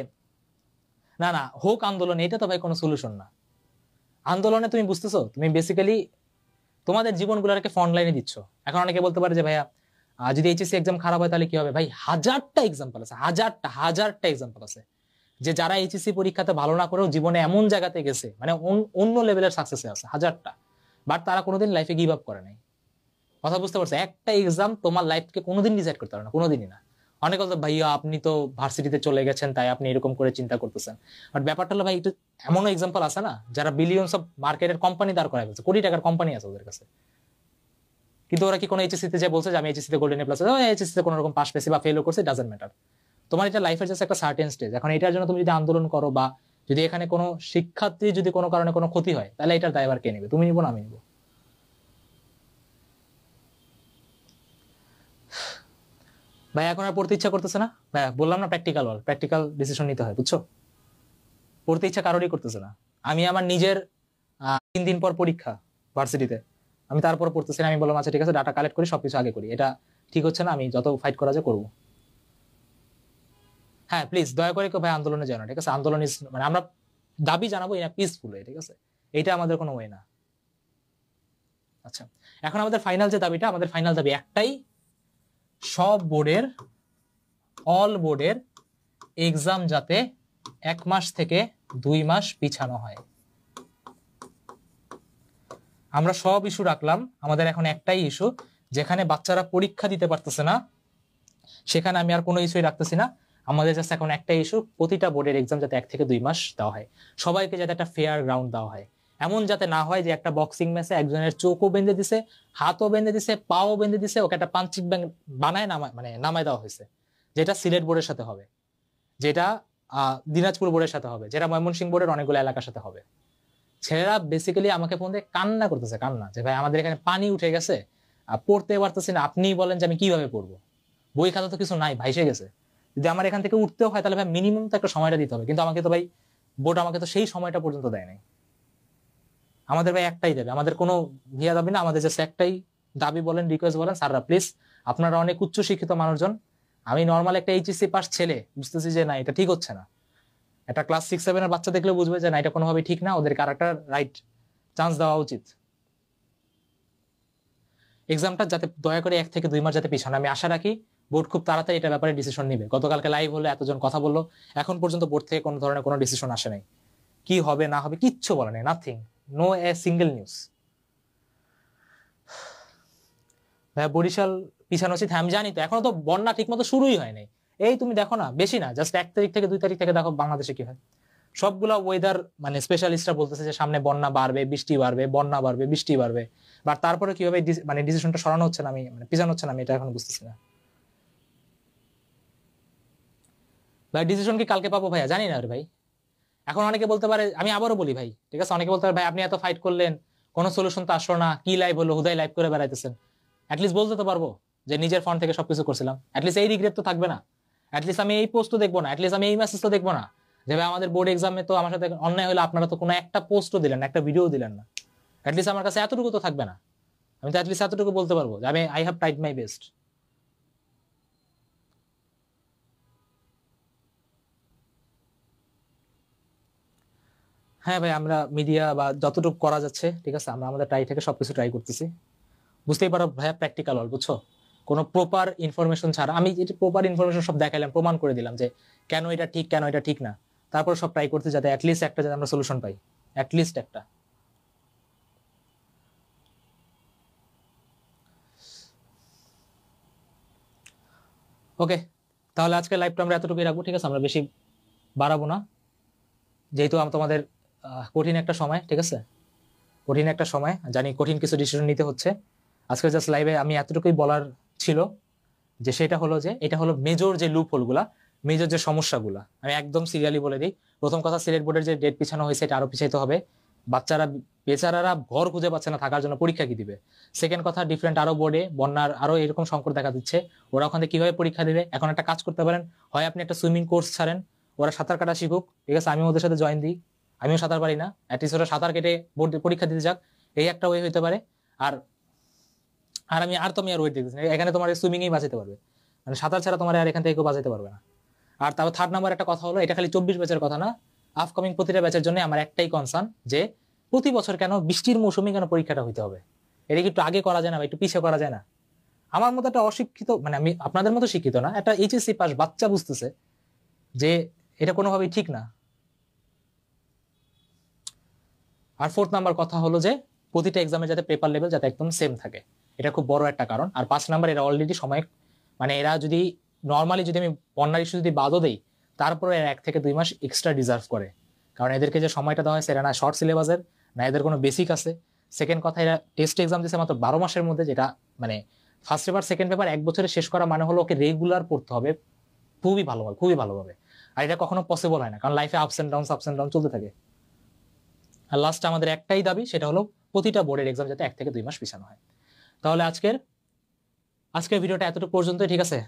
না না হোক আন্দোলন, এটা তো ভাই কোনো সলিউশন না। আন্দোলনে তুমি বুঝতেছো, তুমি বেসিক্যালি তোমাদের জীবনগুলোকে ফ্রন্ট লাইনে দিচ্ছ। এখন অনেকে বলতে পারে যে ভাইয়া যদি এইচএসসি এক্সাম খারাপ হয় তাহলে কি হবে, ভাই হাজারটা এক্সাম্পল আছে, হাজারটা এক্সাম্পল আছে যে যারা এইচএসসি পরীক্ষাতে ভালো না করেও জীবনে এমন জায়গাতে গেছে, মানে অন্য লেভেলের সাকসেসে আছে হাজারটা, বাট তারা কোনোদিন লাইফে গিভ আপ করে নাই। কথা বুঝতে পারছো? একটা এক্সাম তোমার লাইফকে কোনোদিন ডিসাইড করতে পারে না, কোনোদিনই না। অনেক কথা ভাইয়া আপনি তো ভার্সিটিতে চলে গেছেন তাই আপনি এরকম করে চিন্তা করতেছেন, বাট ব্যাপারটা হলো ভাই একটু এমনও এক্সাম্পল আছে না যারা বিলিয়নস অফ মার্কেটের কোম্পানি দাঁড় করায় ফেলছে, কোটি টাকার কোম্পানি আছে ওদের কাছে, কিন্তু ওরা কি কোনো এইচএসসি তে বলছে যে আমি এইচএসসি তে গোল্ডেন এ প্লাস, এইচএসসি তে কোনো রকম পাস পেয়েছি বা ফেলও করছে, ডাজন্ট ম্যাটার। তোমার এটা লাইফের জাস্ট একটা সার্টেন স্টেজ। এখন এটার জন্য তুমি যদি আন্দোলন করো বা যদি এখানে কোনো শিক্ষার্থী যদি কোনো কারণে কোনো ক্ষতি হয়, তাহলে এটার দায়ভার কে নেবে? তুমি নিবো না আমি নিবো? ভাই এখন আর পড়তে ইচ্ছা করতেছে না ভাই, বললাম না প্র্যাকটিক্যাল ওয়ার্ল্ড, প্র্যাকটিক্যাল ডিসিশন নিতে হয়, বুঝছো? পড়তে ইচ্ছা কারোরই করতেছে না। আমি আমার নিজের 3 দিন পর পরীক্ষা ভার্সিটিতে, আমি তারপর পড়তেছি না, আমি বললাম আচ্ছা ঠিক আছে ডাটা কালেক্ট করি, সবকিছু আগে করি, এটা ঠিক হচ্ছে না, আমি যত ফাইট করা যায় করবো। হ্যাঁ প্লিজ দয়া করে কেউ ভাই আন্দোলনে যাও না, ঠিক আছে। আন্দোলন মানে আমরা দাবি জানাবো ইন পিসফুল ওয়ে, ঠিক আছে, এটা আমাদের কোনো ওয়ে না। আচ্ছা এখন আমাদের ফাইনাল যে দাবিটা, আমাদের ফাইনাল দাবি একটাই, সব বোর্ডের, অল বোর্ডের এক্সাম যাতে 1 মাস থেকে 2 মাস পিছানো হয়। আমরা সব ইস্যু রাখলাম, আমাদের এখন একটাই ইস্যু, যেখানে বাচ্চারা পরীক্ষা দিতে পারতেছে না সেখানে আমি আর কোনো ইস্যুই রাখতেছি না। আমাদের জাস্ট এখন একটাই ইস্যু, প্রতিটা বোর্ডের এক্সাম যাতে 1 থেকে 2 মাস দেওয়া হয়, সবাইকে যাতে একটা ফেয়ার গ্রাউন্ড দেওয়া হয়। এমন যাতে না হয় যে একটা বক্সিং ম্যাচে একজনের চোখও বেঁধে দিছে, হাতও বেঁধে দিছে, পাও বেঁধে দিছে, ওকে একটা পাঞ্চিং ব্যাগ বানায় নামায় দেওয়া হয়েছে, যেটা সিলেট বোর্ডের সাথে হবে, যেটা দিনাজপুর বোর্ডের সাথে হবে, যেটা ময়মনসিংহ বোর্ডের অনেকগুলো এলাকার সাথে হবে। ছেলেরা বেসিক্যালি আমাকে ফোন দিয়ে কান্না করতেছে, কান্না, যে ভাই আমাদের এখানে পানি উঠে গেছে, পড়তে পারতেছি না, আপনি বলেন যে আমি কিভাবে পড়বো, বই খাতা তো কিছু নাই, ভাইসে গেছে। যদি আমার এখান থেকে উঠতেও হয় তাহলে ভাই মিনিমাম তো একটা সময়টা দিতে হবে, কিন্তু আমাকে তো ভাই বোর্ড আমাকে তো সেই সময়টা পর্যন্ত দেয় নাই। আমাদের ভাই একটাই দেবে, আমাদের কোনো ভিয়া দাবি না, আমাদের জাস্ট একটাই দাবি বলেন, রিকোয়েস্ট বলেন, স্যাররা প্লিজ আপনারা অনেক উচ্চ শিক্ষিত মানুষজন, আমি নর্মাল একটা এইচএসসি পাস ছেলে বুঝতেছি যে না এটা ঠিক হচ্ছে না, একটা ক্লাস 6-7 এর বাচ্চা দেখলে বুঝবে যে না এটা কোনোভাবে ঠিক না, ওদেরকে আরেকটা রাইট চান্স দেওয়া উচিত। এক্সামটা যাতে দয়া করে 1 থেকে 2 মাস যাতে পিছানো, আমি আশা রাখি বোর্ড খুব তাড়াতাড়ি এটা ব্যাপারে ডিসিশন নিবে। গতকালকে লাইভ হলো, এতজন কথা বললো, এখন পর্যন্ত বোর্ড থেকে কোনো ধরনের কোনো ডিসিশন আসে নাই, কি হবে না হবে কিচ্ছু বলে নেই, nothing, no a single news. ভাই বরিশাল পিছানো উচিত, হ্যাঁ আমি জানি, তো এখনো তো বন্যা ঠিক মতো শুরুই হয় নাই। এই তুমি দেখো না, বেশি না, জাস্ট 1 তারিখ থেকে 2 তারিখ থেকে দেখো বাংলাদেশে কি হয়। সবগুলা ওয়েদার মানে স্পেশালিস্টরা বলতেছে যে সামনে বন্যা বাড়বে, বৃষ্টি বাড়বে, বন্যা বাড়বে, বৃষ্টি বাড়বে, বাট তারপরে কিভাবে মানে ডিসিশনটা সরানো হচ্ছে না, আমি মানে পিছানো হচ্ছে না, আমি এটা এখন বুঝতেছি না। ভাই ডিসিশন কি কালকে পাবো ভাইয়া, জানি না রে ভাই। এখন অনেকে বলতে পারে, আমি আবারও বলি ভাই, ঠিক আছে, অনেকে বলতে পারে ভাই আপনি এত ফাইট করলেন, কোনো সলিউশন তো আসলো না, কি লাইভ হলো, হুদাই লাইভ করে বেড়াইতেছেন। অ্যাটলিস্ট বলতে তো পারবো যে নিজের ফোন থেকে সবকিছু করছিলাম, অ্যাটলিস্ট এই রিগ্রেট তো থাকবে না, অ্যাটলিস্ট আমি এই পোস্টও দেখবো না, অ্যাটলিস্ট আমি এই মেসেজ তো দেখবো না যে ভাই আমাদের বোর্ড এক্সামে তো আমার সাথে অন্যায় হলে আপনারা তো কোনো একটা পোস্টও দিলেন না, একটা ভিডিও দিলেন না। অ্যাটলিস্ট আমার কাছে এতটুকু তো থাকবে না, আমি তো অ্যাটলিস্ট এতটুকু বলতে পারবো যে আমি I have tried my best. হ্যাঁ ভাই, আমরা মিডিয়া বা যতটুকু করা যাচ্ছে, ঠিক আছে, আমরা আমাদের ট্রাই থেকে সবকিছু ট্রাই করতেছি। বুঝতেই পারো ভাইয়া প্র্যাকটিক্যাল হল, বুঝছো, কোনো প্রপার ইনফরমেশন ছাড়া আমি যেটা প্রপার ইনফরমেশন সব দেখাইলাম, প্রমাণ করে দিলাম যে কেন এটা ঠিক, কেন এটা ঠিক না, তারপর সব ট্রাই করতে যাতে অ্যাটলিস্ট একটা যাতে আমরা সলিউশন পাই, অ্যাটলিস্ট একটা। ওকে, তাহলে আজকে লাইভটা আমরা এতটুকুই রাখবো, ঠিক আছে, আমরা বেশি বাড়াবো না, যেহেতু তোমাদের কঠিন একটা সময়, ঠিক আছে, কঠিন একটা সময়, জানি কঠিন কিছু ডিসিশন নিতে হচ্ছে। আজকে জাস্ট লাইভে আমি এতটুকুই বলার ছিল যে সেটা হলো যে এটা হলো মেজর যে লুপ হোলগুলা, মেজর যে সমস্যাগুলা, আমি একদম সিরিয়ালি বলে দিই। প্রথম কথা, সিলেট বোর্ডের যে ডেট পিছানো হয়েছে এটা আরো পিছাইতে হবে, বাচ্চারা বেচারারা ঘর খুঁজে পাচ্ছে না থাকার জন্য, পরীক্ষা কি দিবে। সেকেন্ড কথা, ডিফারেন্ট আরো বোর্ডে বন্যার আরো এরকম সংকট দেখা দিচ্ছে, ওরা ওখানে কিভাবে পরীক্ষা দিবে। এখন একটা কাজ করতে পারেন, হয় আপনি একটা সুইমিং কোর্স ছাড়েন, ওরা সাঁতার কাটা শিখুক, ঠিক আছে, আমি ওদের সাথে জয়েন দিই, আমিও সাঁতার পারি না, অ্যাটলিস্ট ওরা সাঁতার কেটে বোর্ড পরীক্ষা দিতে যাক, এই একটা ওয়ে হইতে পারে। আর আর আমি আর তো আমি আর ওয়েট দেখতেছি না, এখানে তোমার সুইমিংই বাঁচাতে পারবে, মানে সাঁতার ছাড়া তোমার আর এখান থেকে কেউ বাঁচাতে পারবে না। আর তারপর থার্ড নাম্বার একটা কথা হলো, এটা খালি 24 ব্যাচের কথা না, আপকামিং প্রতিটা ব্যাচের জন্য আমার একটাই কনসার্ন যে প্রতি বছর কেন বৃষ্টির মৌসুমে কেন পরীক্ষাটা হইতে হবে, এটা কি একটু আগে করা যায় না বা একটু পিছিয়ে করা যায় না। আমার মতো একটা অশিক্ষিত, মানে আমি আপনাদের মতো শিক্ষিত না, একটা এইচএসসি পাস বাচ্চা বুঝতেছে যে এটা কোনোভাবেই ঠিক না। আর ফোর্থ নাম্বার কথা হলো যে প্রতিটা এক্সামে যাতে পেপার লেভেল যাতে একদম সেম থাকে, এটা খুব বড় একটা কারণ। আর 5 নাম্বার, এরা অলরেডি সময়, মানে এরা যদি নর্মালি যদি আমি বন্যার ইস্যু যদি বাদও দেই, তারপরে এরা 1 থেকে 2 মাস এক্সট্রা ডিজার্ভ করে, কারণ এদেরকে যে সময়টা দেওয়া হয়েছে এরা না শর্ট সিলেবাসের, না এদের কোনো বেসিক আছে। সেকেন্ড কথা, এরা টেস্ট এক্সাম দিচ্ছে মাত্র 12 মাসের মধ্যে, যেটা মানে ফার্স্ট পেপার সেকেন্ড পেপার 1 বছরে শেষ করা মানে হলো ওকে রেগুলার পড়তে হবে খুবই ভালোভাবে, খুবই ভালোভাবে। আর এটা কখনো পসিবল হয় না, কারণ লাইফে আপস এন্ড ডাউন চলতে থাকে। আর লাস্ট আমাদের একটাই দাবি, সেটা হলো প্রতিটা বোর্ডের এক্সাম যাতে 1 থেকে 2 মাস পিছানো হয়। তাহলে আজকের ভিডিওটা এতটুকু পর্যন্ত, ঠিক আছে।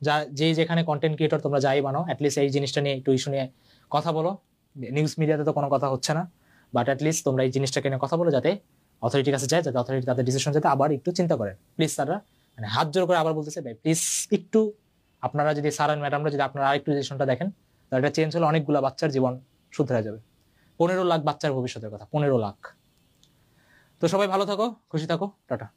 যা যেখানে কন্টেন্ট ক্রিয়েটর তোমরা যাই বানাও, অ্যাটলিস্ট এই জিনিসটা নিয়ে একটু ইস্যু নিয়ে কথা বলো। নিউজ মিডিয়াতে তো কোনো কথা হচ্ছে না, বাট অ্যাটলিস্ট তোমরা এই জিনিসটাকে নিয়ে কথা বলো, যাতে অথরিটির কাছে যায়, যাতে অথরিটি তাদের ডিসিশন যাতে আবার একটু চিন্তা করেন। প্লিজ স্যাররা, মানে হাত জোর করে আবার বলতেছে ভাই প্লিজ একটু আপনারা যদি স্যার অ্যান্ড ম্যাডামরা যদি আপনারা আরেকটু ডিসিশনটা দেখেন, তাহলে এটা চেঞ্জ হলে অনেকগুলো বাচ্চার জীবন শুধরে যাবে। 15 লাখ বাচ্চার ভবিষ্যতের কথা, 15 লাখ। তো সবাই ভালো থাকো, খুশি থাকো, টাটা।